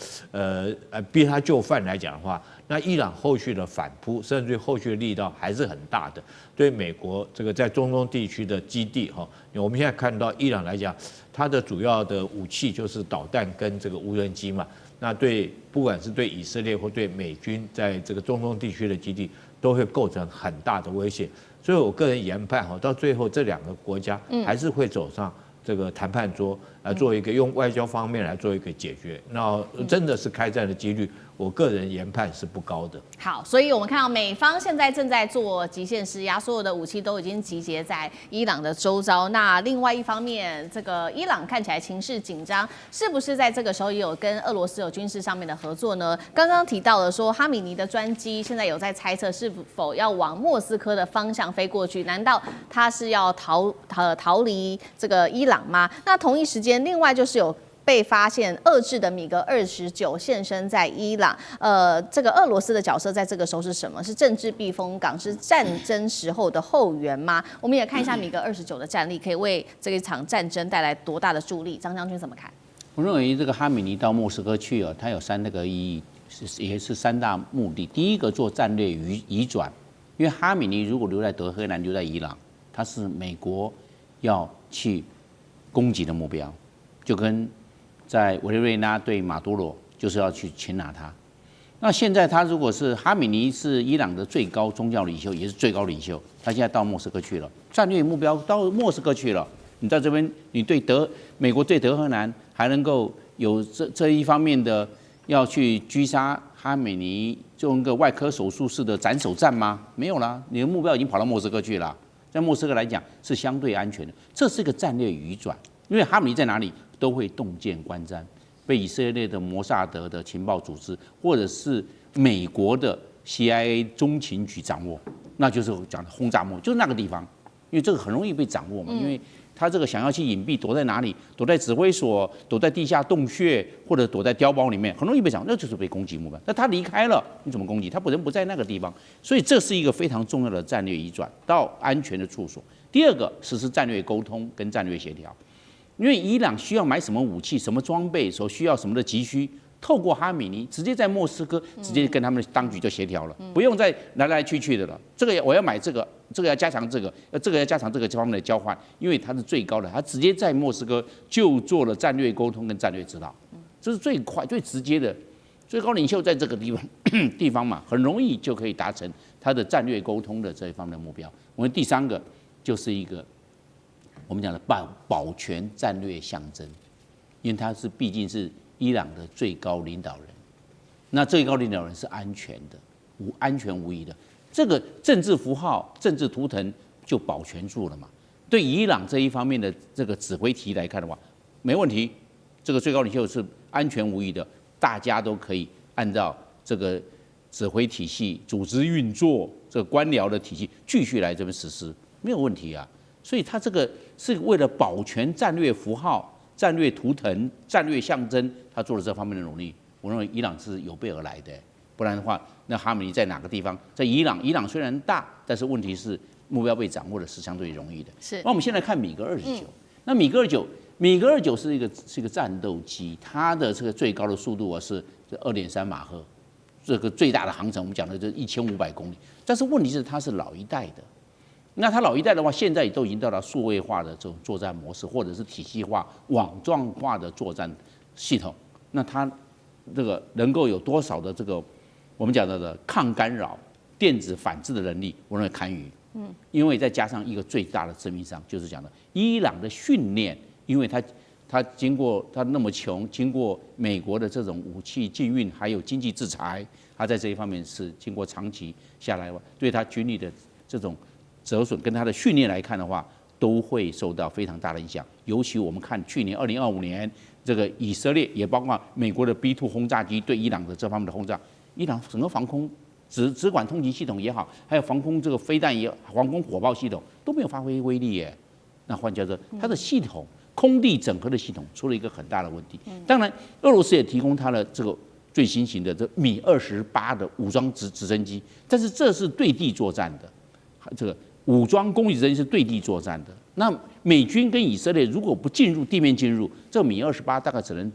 逼他就范来讲的话，那伊朗后续的反扑，甚至后续的力道还是很大的。对美国这个在中东地区的基地我们现在看到伊朗来讲，它的主要的武器就是导弹跟这个无人机嘛。那不管是对以色列或对美军在这个中东地区的基地，都会构成很大的威胁。所以我个人研判到最后这两个国家还是会走上这个谈判桌，做一个用外交方面来做一个解决。那真的是开战的几率，我个人研判是不高的。好，所以我们看到美方现在正在做极限施压，所有的武器都已经集结在伊朗的周遭。那另外一方面，这个伊朗看起来情势紧张，是不是在这个时候也有跟俄罗斯有军事上面的合作呢？刚刚提到了说，哈米尼的专机现在有在猜测是否要往莫斯科的方向飞过去，难道他是要逃离这个伊朗吗？那同一时间，另外就是有被发现遏制的米格29现身在伊朗，这个俄罗斯的角色在这个时候是什么？是政治避风港，是战争时候的后援吗？我们也看一下米格29的战力，可以为这一场战争带来多大的助力？张将军怎么看？我认为这个哈米尼到莫斯科去它有3个意义，也是3大目的。第一个做战略移转，因为哈米尼如果留在德黑兰，留在伊朗，它是美国要去攻击的目标，就跟在委内瑞拉对马杜罗就是要去擒拿他。那现在他如果是哈米尼是伊朗的最高宗教领袖，也是最高领袖，他现在到莫斯科去了，战略目标到莫斯科去了。你在这边，你对美国对德黑兰还能够有这一方面的要去狙杀哈梅尼用一个外科手术室的斩首战吗？没有啦，你的目标已经跑到莫斯科去了。在莫斯科来讲是相对安全的，这是一个战略移转，因为哈梅尼在哪里都会洞见观瞻，被以色列的摩萨德的情报组织或者是美国的 CIA 中情局掌握，那就是讲的轰炸幕，就是那个地方，因为这个很容易被掌握嘛，因为他这个想要去隐蔽，躲在哪里？躲在指挥所，躲在地下洞穴，或者躲在碉堡里面，很容易被掌握，那就是被攻击目标。那他离开了，你怎么攻击？他本人不在那个地方，所以这是一个非常重要的战略移转到安全的处所。第二个，实施战略沟通跟战略协调，因为伊朗需要买什么武器、什么装备，所需要什么的急需。透过哈米尼直接在莫斯科直接跟他们当局就协调了，不用再来来去去的了。这个我要买这个，这个要加强这个，这个要加强这个方面的交换，因为它是最高的，他直接在莫斯科就做了战略沟通跟战略指导，这是最快最直接的。最高领袖在这个地方嘛，很容易就可以达成他的战略沟通的这一方面的目标。我们第三个就是一个我们讲的保全战略象征，因为它是毕竟是伊朗的最高领导人，那最高领导人是安全的，安全无疑的，这个政治符号、政治图腾就保全住了嘛。对伊朗这一方面的这个指挥体来看的话，没问题，这个最高领袖是安全无疑的，大家都可以按照这个指挥体系、组织运作、这个官僚的体系继续来这边实施，没有问题啊。所以他这个是为了保全战略符号、战略图腾、战略象征，他做了这方面的努力。我认为伊朗是有备而来的，不然的话，那哈梅尼在哪个地方？在伊朗，伊朗虽然大，但是问题是目标被掌握的是相对容易的。是。那我们现在看米格29，那米格29是一个战斗机，它的这个最高的速度是2.3马赫，这个最大的航程我们讲的就是1500公里。但是问题是它是老一代的。那它老一代的话，现在都已经到了数位化的这种作战模式，或者是体系化、网状化的作战系统。那它这个能够有多少的这个我们讲到的抗干扰、电子反制的能力，我认为堪虞。因为再加上一个最大的致命伤，就是讲的伊朗的训练，因为它经过它那么穷，经过美国的这种武器禁运，还有经济制裁，它在这一方面是经过长期下来，对它军力的这种折损跟他的训练来看的话，都会受到非常大的影响。尤其我们看去年2025年，这个以色列也包括美国的 B2 轰炸机对伊朗的这方面的轰炸，伊朗整个防空只管通勤系统也好，还有防空这个飞弹也好，防空火炮系统都没有发挥威力耶。那换句话说，它的系统空地整合的系统出了一个很大的问题。当然，俄罗斯也提供它的这个最新型的这米28的武装直升机，但是这是对地作战的，这个武装攻击直升机是对地作战的。那美军跟以色列如果不进入地面进入，这米28大概只能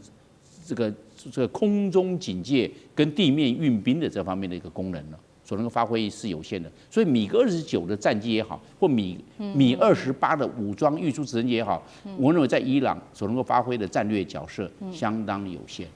这个空中警戒跟地面运兵的这方面的一个功能了，所能够发挥是有限的。所以米格29的战机也好，或米28的武装运输直升机也好，我认为在伊朗所能够发挥的战略角色相当有限。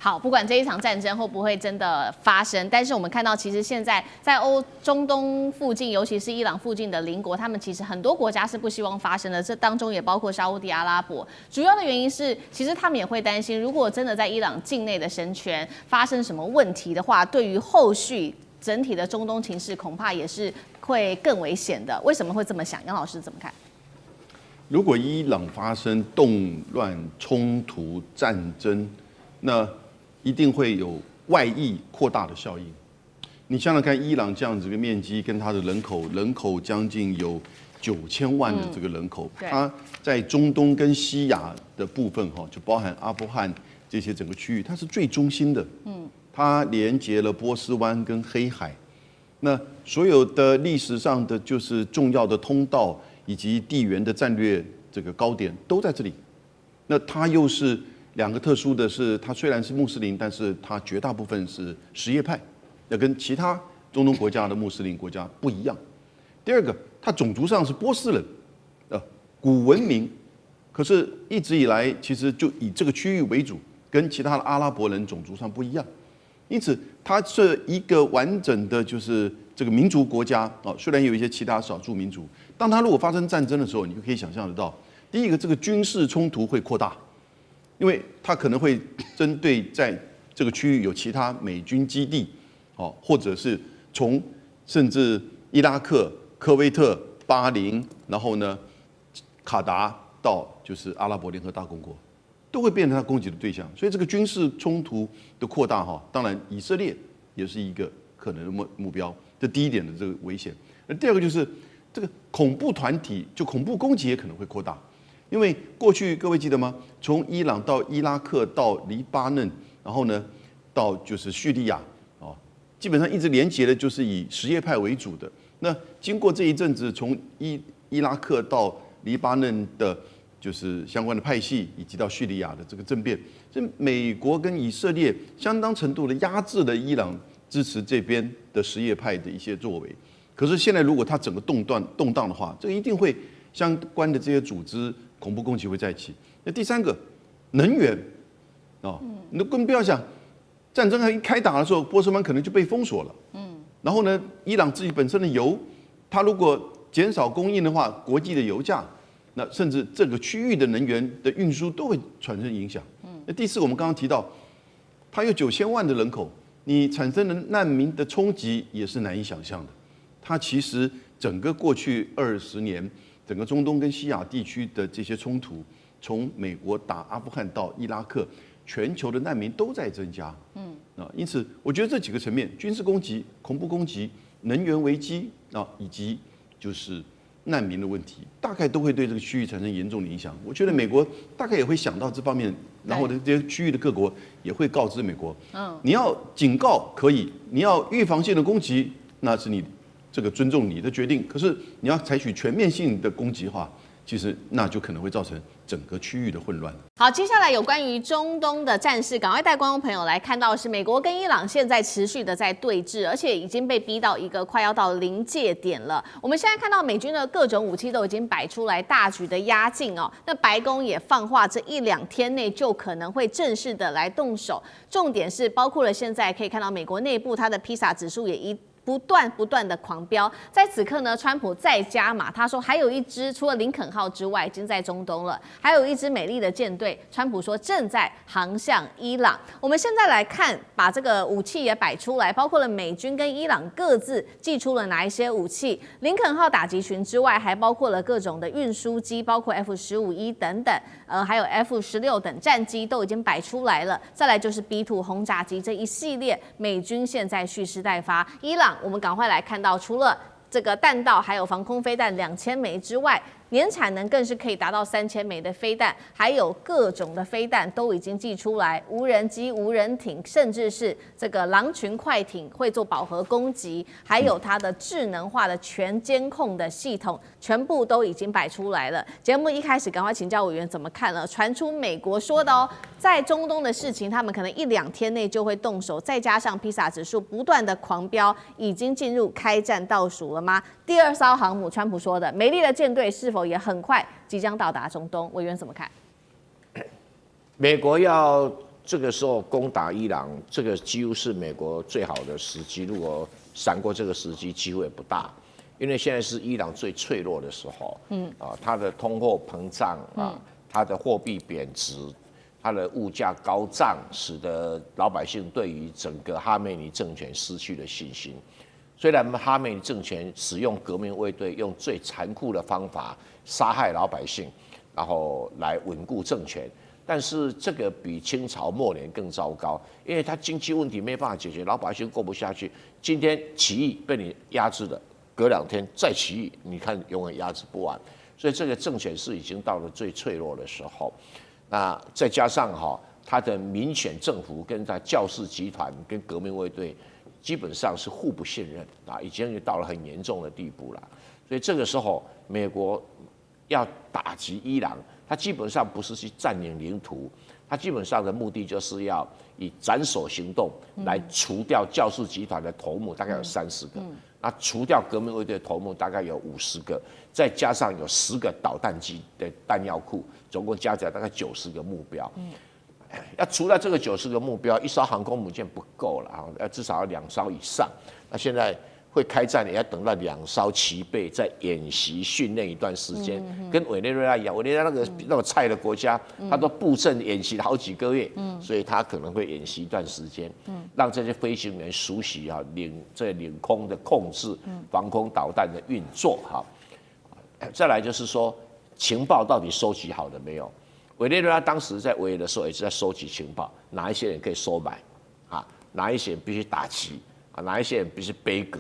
好，不管这一场战争会不会真的发生，但是我们看到，其实现在在中东附近，尤其是伊朗附近的邻国，他们其实很多国家是不希望发生的，这当中也包括沙烏地阿拉伯。主要的原因是，其实他们也会担心，如果真的在伊朗境内的神权发生什么问题的话，对于后续整体的中东情势，恐怕也是会更危险的。为什么会这么想？杨老师怎么看？如果伊朗发生动乱、冲突、战争，那一定会有外溢扩大的效应。你想想看，伊朗这样子一个面积跟它的人口将近有9000万的这个人口，它在中东跟西亚的部分就包含阿富汗这些整个区域，它是最中心的。它连接了波斯湾跟黑海，那所有的历史上的就是重要的通道以及地缘的战略这个高点都在这里。那它又是两个特殊的是，它虽然是穆斯林，但是它绝大部分是什叶派，要跟其他中东国家的穆斯林国家不一样。第二个，它种族上是波斯人，古文明，可是一直以来其实就以这个区域为主，跟其他的阿拉伯人种族上不一样。因此，它是一个完整的，就是这个民族国家虽然有一些其他少数民族，当它如果发生战争的时候，你就可以想象得到，第一个，这个军事冲突会扩大，因为它可能会针对在这个区域有其他美军基地，哦，或者是从甚至伊拉克、科威特、巴林，然后呢，卡达到就是阿拉伯联合大公国，都会变成他攻击的对象。所以这个军事冲突的扩大，哈，当然以色列也是一个可能的目标。这第一点的这个危险。那第二个就是这个恐怖团体，就恐怖攻击也可能会扩大。因为过去各位记得吗？从伊朗到伊拉克到黎巴嫩，然后呢到就是叙利亚，哦，基本上一直连结的就是以什叶派为主的。那经过这一阵子，从伊拉克到黎巴嫩的，就是相关的派系，以及到叙利亚的这个政变，这美国跟以色列相当程度的压制了伊朗支持这边的什叶派的一些作为。可是现在如果它整个动荡的话，这个一定会相关的这些组织。恐怖攻击会再起。那第三个，能源，哦，你更不要想，战争还一开打的时候，波斯湾可能就被封锁了。然后呢，伊朗自己本身的油，它如果减少供应的话，国际的油价，那甚至这个区域的能源的运输都会产生影响。那第四，我们刚刚提到，它有9000万的人口，你产生的难民的冲击也是难以想象的。它其实整个过去20年。整个中东跟西亚地区的这些冲突，从美国打阿富汗到伊拉克，全球的难民都在增加。因此我觉得这几个层面，军事攻击、恐怖攻击、能源危机以及就是难民的问题，大概都会对这个区域产生严重的影响。我觉得美国大概也会想到这方面，然后呢，这些区域的各国也会告知美国，你要警告可以，你要预防性的攻击，那是你。这个尊重你的决定，可是你要采取全面性的攻击的话，其实那就可能会造成整个区域的混乱。好，接下来有关于中东的战事，赶快带观众朋友来看到的是美国跟伊朗现在持续的在对峙，而且已经被逼到一个快要到临界点了。我们现在看到美军的各种武器都已经摆出来，大局的压境哦。那白宫也放话，这1-2天内就可能会正式的来动手。重点是包括了现在可以看到美国内部它的披萨指数也不断的狂飙，在此刻呢，川普再加码，他说还有一支除了林肯号之外，已经在中东了，还有一支美丽的舰队，川普说正在航向伊朗。我们现在来看，把这个武器也摆出来，包括了美军跟伊朗各自寄出了哪一些武器，林肯号打击群之外，还包括了各种的运输机，包括 F-15E 等等，还有 F-16等战机都已经摆出来了。再来就是 B-2 轰炸机这一系列，美军现在蓄势待发，伊朗。我们赶快来看到，除了这个弹道还有防空飞弹2000枚之外，年产能更是可以达到3000枚的飞弹，还有各种的飞弹都已经寄出来，无人机、无人艇，甚至是这个狼群快艇会做饱和攻击，还有它的智能化的全监控的系统，全部都已经摆出来了。节目一开始，赶快请教委员怎么看了？传出美国说的哦，在中东的事情，他们可能1-2天内就会动手，再加上披萨指数不断的狂飙，已经进入开战倒数了吗？第2艘航母，川普说的美丽的舰队是否也很快即将到达中东？委员怎么看？美国要这个时候攻打伊朗，这个几乎是美国最好的时机。如果闪过这个时机，机会也不大，因为现在是伊朗最脆弱的时候。它的通货膨胀它的货币贬值，它的物价高涨，使得老百姓对于整个哈梅尼政权失去了信心。虽然哈梅尼政权使用革命卫队，用最残酷的方法杀害老百姓，然后来稳固政权，但是这个比清朝末年更糟糕，因为它经济问题没办法解决，老百姓过不下去。今天起义被你压制了，隔2天再起义，你看永远压制不完。所以这个政权是已经到了最脆弱的时候。那再加上他的民选政府跟他教士集团跟革命卫队。基本上是互不信任已经到了很严重的地步了。所以这个时候，美国要打击伊朗，它基本上不是去占领领土，它基本上的目的就是要以斩首行动来除掉教士集团的头目，大概有30个，那除掉革命卫队头目大概有50个，再加上有10个导弹机的弹药库，总共加起来大概90个目标。要除掉这个90个目标，1艘航空母舰不够了要至少要2艘以上。那现在会开战也要等到2艘齐备，在演习训练一段时间，跟委内瑞拉一样，委内瑞拉那个菜的国家，它都布阵演习了好几个月，所以它可能会演习一段时间，让这些飞行员熟悉领空的控制、防空导弹的运作哈。再来就是说，情报到底收集好了没有？委内瑞拉当时在围的时候也是在收集情报，哪一些人可以收买，啊，哪一些人必须打击，啊，哪一些人必须背革，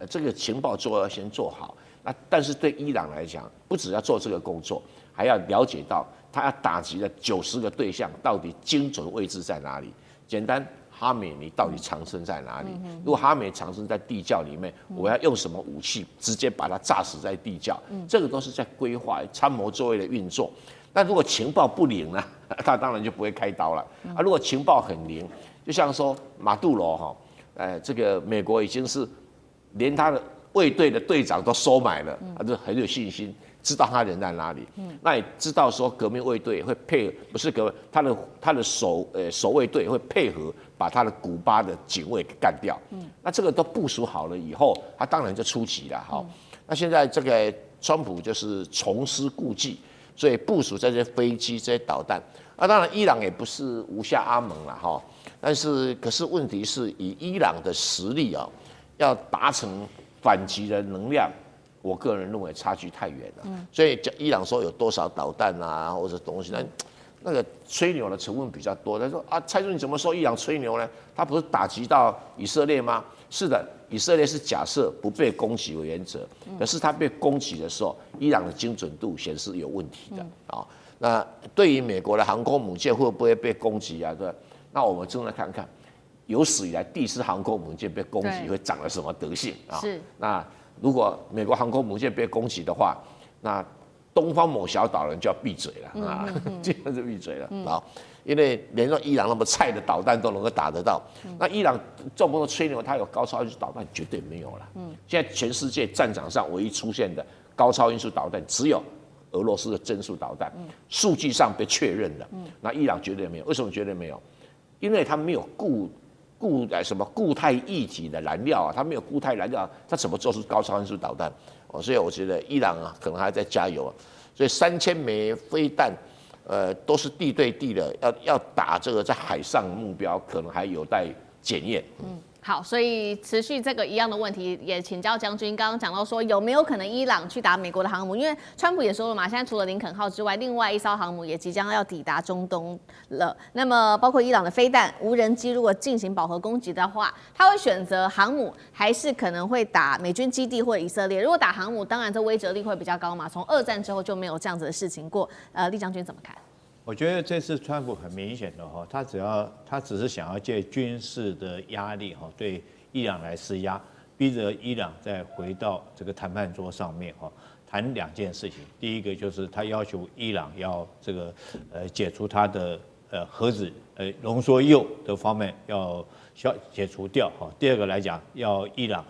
这个情报要先做好。那但是对伊朗来讲，不只要做这个工作，还要了解到他要打击的90个对象到底精准位置在哪里。简单，哈梅尼到底藏身在哪里？如果哈梅尼藏身在地窖里面，我要用什么武器直接把他炸死在地窖？这个都是在规划参谋座位的运作。那如果情报不灵呢，他当然就不会开刀了。啊，如果情报很灵，就像说马杜罗哈，这个美国已经是连他的卫队的队长都收买了，他就很有信心，知道他人在哪里。那也知道说革命卫队会配合，不是他的守卫队会配合把他的古巴的警卫给干掉。那这个都部署好了以后，他当然就出击了哈。那现在这个川普就是重施故技。所以部署这些飞机、这些导弹，当然伊朗也不是无下阿蒙了哈。但是，可是问题是以伊朗的实力啊，要达成反击的能量，我个人认为差距太远了。所以伊朗说有多少导弹啊，或者东西，那个吹牛的成分比较多。他说啊，蔡总你怎么说伊朗吹牛呢？他不是打击到以色列吗？是的，以色列是假设不被攻击为原则，可是他被攻击的时候，伊朗的精准度显示有问题的啊。那对于美国的航空母舰会不会被攻击啊？对，那我们正在看看有史以来第一次航空母舰被攻击会长了什么德性啊？是。那如果美国航空母舰被攻击的话，那东方某小岛人就要闭嘴了啊，基本就闭嘴了啊。因为连伊朗那么菜的导弹都能够打得到，那伊朗这么多吹牛，它有高超音速导弹绝对没有了。现在全世界战场上唯一出现的高超音速导弹只有俄罗斯的增速导弹，数据上被确认了。那伊朗绝对没有，为什么绝对没有？因为它没有固态液体的燃料啊，它没有固态燃料，它怎么做出高超音速导弹？所以我觉得伊朗啊，可能还在加油。所以3000枚飞弹。都是地对地的，要打这个在海上目标，可能还有待检验。好，所以持续这个一样的问题，也请教将军。刚刚讲到说，有没有可能伊朗去打美国的航母？因为川普也说了嘛，现在除了林肯号之外，另外一艘航母也即将要抵达中东了。那么，包括伊朗的飞弹、无人机，如果进行饱和攻击的话，他会选择航母，还是可能会打美军基地或者以色列？如果打航母，当然这威慑力会比较高嘛。从2战之后就没有这样子的事情过。厉将军怎么看？我觉得这次川普很明显的哈，他只是想要借军事的压力哈，对伊朗来施压，逼着伊朗再回到这个谈判桌上面哈，谈2件事情。第一个就是他要求伊朗要这个解除他的核子浓缩铀的方面要解除掉哈。第二个来讲，要伊朗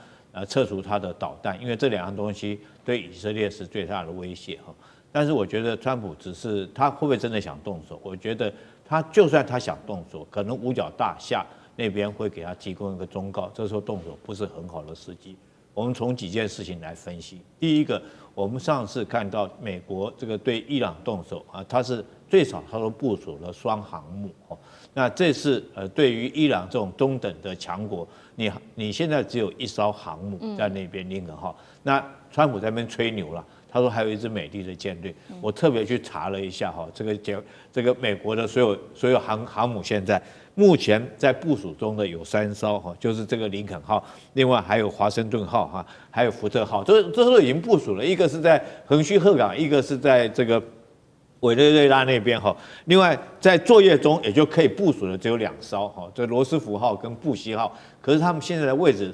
撤除他的导弹，因为这2样东西对以色列是最大的威胁哈。但是我觉得川普只是他会不会真的想动手？我觉得他就算他想动手，可能五角大厦那边会给他提供一个忠告，这时候动手不是很好的时机。我们从几件事情来分析。第一个，我们上次看到美国这个对伊朗动手啊，它是最少它都部署了双航母哦。那这次对于伊朗这种中等的强国，你现在只有1艘航母在那边林肯号，那川普在那边吹牛了。他说还有一支美丽的舰队，我特别去查了一下哈，这个美国的所有航母现在目前在部署中的有3艘哈，就是这个林肯号，另外还有华盛顿号哈，还有福特号，这都已经部署了，一个是在横须贺港，一个是在这个委内瑞拉那边哈，另外在作业中也就可以部署的只有2艘哈，这罗斯福号跟布希号，可是他们现在的位置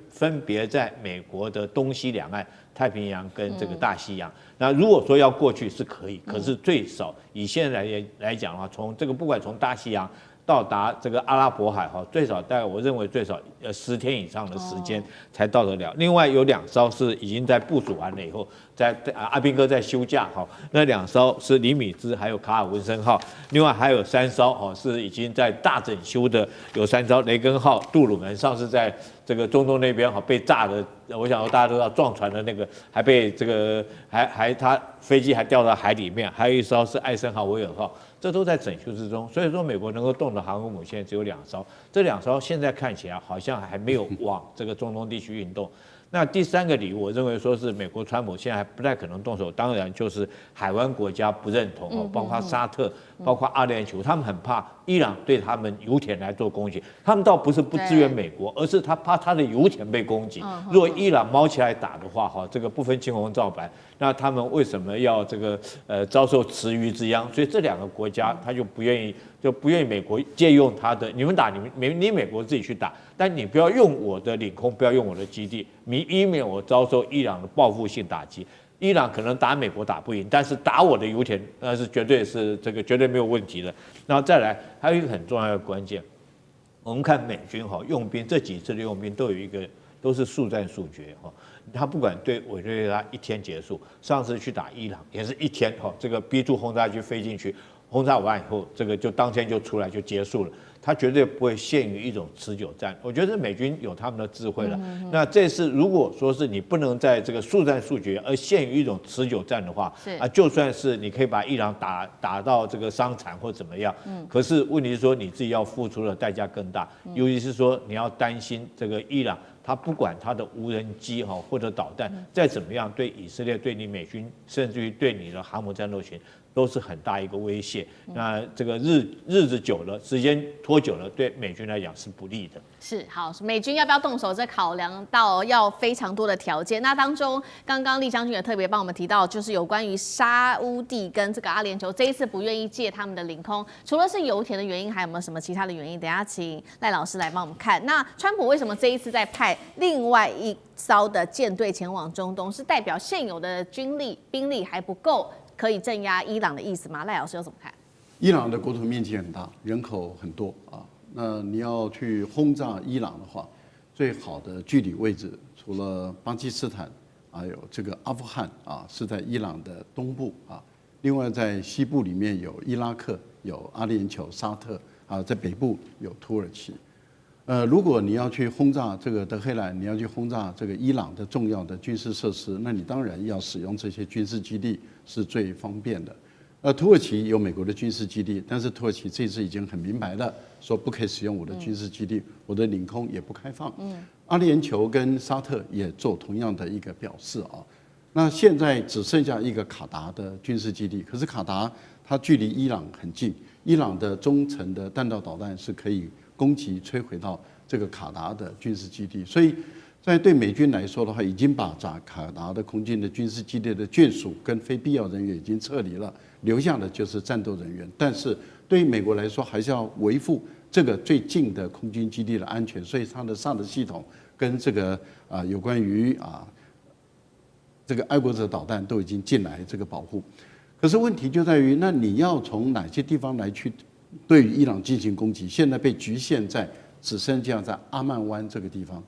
分别在美国的东西两岸。太平洋跟这个大西洋，那如果说要过去是可以，可是最少以现在来讲的话，从这个不管从大西洋到达这个阿拉伯海最少大概我认为最少10天以上的时间才到得了。另外有2艘是已经在部署完了以后，在阿兵哥在休假那2艘是李米兹还有卡尔文森号，另外还有3艘是已经在大整修的，有3艘雷根号、杜鲁门上次在这个中东那边被炸的，我想大家都知道撞船的那个还被这个他飞机还掉到海里面，还有1艘是艾森豪威尔号。这都在整修之中，所以说美国能够动的航空母舰只有2艘，这2艘现在看起来好像还没有往这个中东地区运动。那第3个理由，我认为说是美国川普现在还不太可能动手，当然就是海湾国家不认同包括沙特、包括阿联酋，他们很怕伊朗对他们油田来做攻击，他们倒不是不支援美国，而是他怕他的油田被攻击。如果伊朗猫起来打的话，这个不分青红皂白，那他们为什么要这个遭受池鱼之殃？所以这2个国家他就不愿意美国借用他的，你们打你美国自己去打，但你不要用我的领空，不要用我的基地，以免我遭受伊朗的报复性打击。伊朗可能打美国打不赢，但是打我的油田那是绝对没有问题的。然后再来还有一个很重要的关键，我们看美军用兵这几次的用兵都是速战速决他不管对委内瑞拉1天结束，上次去打伊朗也是1天这个 B2 轰炸机飞进去，轰炸完以后这个就当天就出来就结束了。他绝对不会限于一种持久战，我觉得美军有他们的智慧了。那这次如果说是你不能在这个速战速决，而限于一种持久战的话，就算是你可以把伊朗打到这个伤残或怎么样，可是问题是说你自己要付出的代价更大，尤其是说你要担心这个伊朗，他不管他的无人机或者导弹再怎么样，对以色列、对你美军，甚至于对你的航母战斗群，都是很大一个威胁。那这个日子久了，时间拖久了，对美军来讲是不利的。是好，美军要不要动手，这考量到要非常多的条件。那当中，刚刚厉将军也特别帮我们提到，就是有关于沙乌地跟这个阿联酋这一次不愿意借他们的领空，除了是油田的原因，还有没有什么其他的原因？等一下请赖老师来帮我们看。那川普为什么这一次在派另外1艘的舰队前往中东，是代表现有的兵力还不够，可以镇压伊朗的意思吗？赖老师又怎么看？伊朗的国土面积很大，人口很多那你要去轰炸伊朗的话，最好的距离位置除了巴基斯坦，还有这个阿富汗是在伊朗的东部另外在西部里面有伊拉克、有阿联酋、沙特在北部有土耳其。如果你要去轰炸这个德黑兰，你要去轰炸这个伊朗的重要的军事设施，那你当然要使用这些军事基地是最方便的。土耳其有美国的军事基地，但是土耳其这次已经很明白了，说不可以使用我的军事基地，我的领空也不开放。阿联酋跟沙特也做同样的一个表示那现在只剩下一个卡达的军事基地，可是卡达它距离伊朗很近，伊朗的中程的弹道导弹是可以攻击摧毁到这个卡达的军事基地，所以在对美军来说的话，已经把卡达的空军的军事基地的眷属跟非必要人员已经撤离了，留下的就是战斗人员。但是对于美国来说，还是要维护这个最近的空军基地的安全，所以它的SAD系统跟这个有关于这个爱国者导弹都已经进来这个保护。可是问题就在于，那你要从哪些地方来去对于伊朗进行攻击？现在被局限在只剩下在阿曼湾这个地方。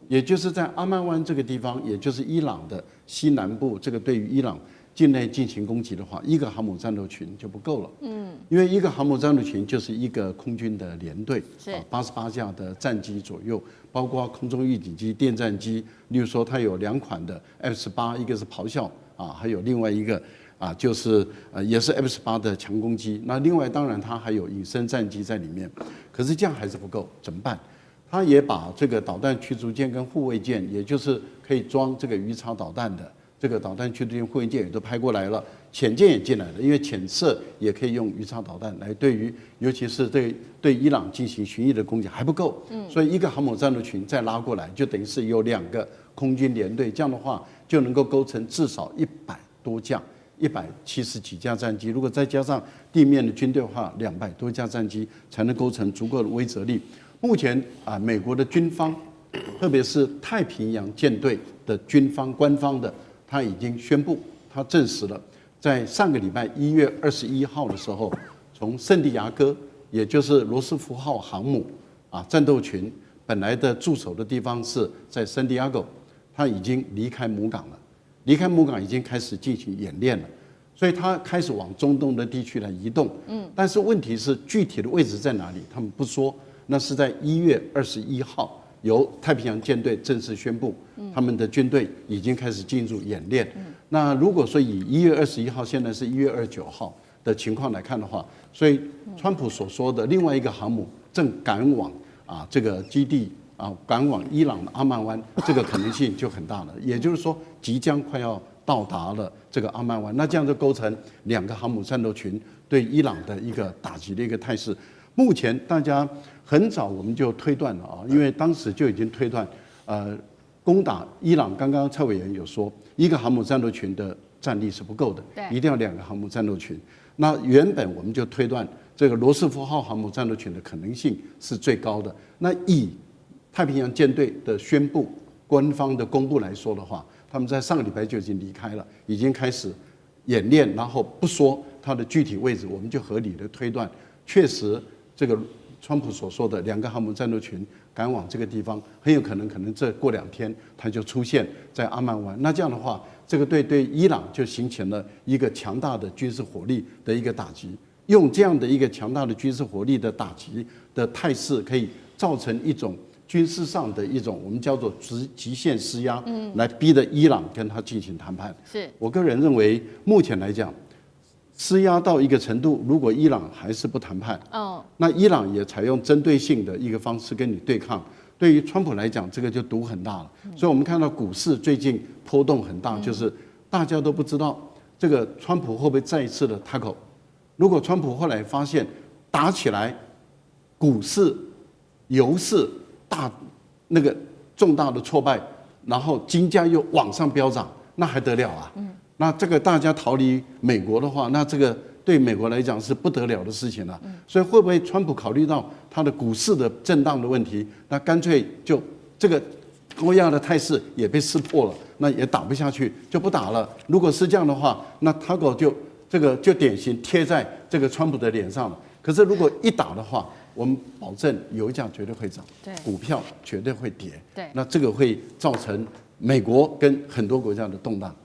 也就是在阿曼湾这个地方，也就是伊朗的西南部，这个对于伊朗境内进行攻击的话，一个航母战斗群就不够了。因为一个航母战斗群就是一个空军的连队，88架的战机左右，包括空中预警机、电战机。例如说，它有2款的 F-18，一个是咆哮还有另外一个就是也是 F-18的强攻机。那另外当然它还有隐身战机在里面，可是这样还是不够，怎么办？他也把这个导弹驱逐舰跟护卫舰，也就是可以装这个鱼叉导弹的这个导弹驱逐舰、护卫舰也都派过来了，潜舰也进来了，因为潜射也可以用鱼叉导弹来对于，尤其是对伊朗进行巡弋的攻击还不够，所以一个航母战斗群再拉过来，就等于是有2个空军连队，这样的话就能够构成至少100多架。170几架战机，如果再加上地面的军队的话，200多架战机才能构成足够的威慑力。目前美国的军方，特别是太平洋舰队的军方官方的，他已经宣布，他证实了，在上个礼拜1月21号的时候，从圣地亚哥也就是罗斯福号航母战斗群本来的驻守的地方是在圣地亚哥，他已经离开母港了，离开母港已经开始进行演练了，所以他开始往中东的地区来移动。但是问题是具体的位置在哪里，他们不说。那是在1月21号，由太平洋舰队正式宣布，他们的军队已经开始进入演练。那如果说以1月21号，现在是1月29号的情况来看的话，所以川普所说的另外一个航母正赶往这个基地赶往伊朗的阿曼湾，这个可能性就很大了。也就是说，即将快要到达了这个阿曼湾，那这样就构成2个航母战斗群对伊朗的一个打击的一个态势。目前大家很早我们就推断了因为当时就已经推断，攻打伊朗，刚刚蔡委员有说，1个航母战斗群的战力是不够的，一定要2个航母战斗群。那原本我们就推断这个罗斯福号航母战斗群的可能性是最高的。那以太平洋舰队的宣布、官方的公布来说的话，他们在上个礼拜就已经离开了，已经开始演练，然后不说它的具体位置，我们就合理的推断，确实这个川普所说的2个航母战斗群赶往这个地方，很有可能这过2天它就出现在阿曼湾。那这样的话，这个对伊朗就形成了一个强大的军事火力的一个打击。用这样的一个强大的军事火力的打击的态势，可以造成一种军事上的一种我们叫做极限施压，来逼得伊朗跟他进行谈判。是我个人认为，目前来讲，施压到一个程度，如果伊朗还是不谈判，那伊朗也采用针对性的一个方式跟你对抗，对于川普来讲，这个就赌很大了。所以我们看到股市最近波动很大，就是大家都不知道这个川普会不会再一次的塔口。如果川普后来发现打起来，股市、油市那个重大的挫败，然后金价又往上飙涨，那还得了啊？那这个大家逃离美国的话，那这个对美国来讲是不得了的事情了。所以会不会川普考虑到他的股市的震荡的问题，那干脆就这个高压的态势也被识破了，那也打不下去，就不打了。如果是这样的话，那他就典型贴在这个川普的脸上了。可是如果一打的话，我们保证油价绝对会涨，股票绝对会跌，那这个会造成美国跟很多国家的动荡。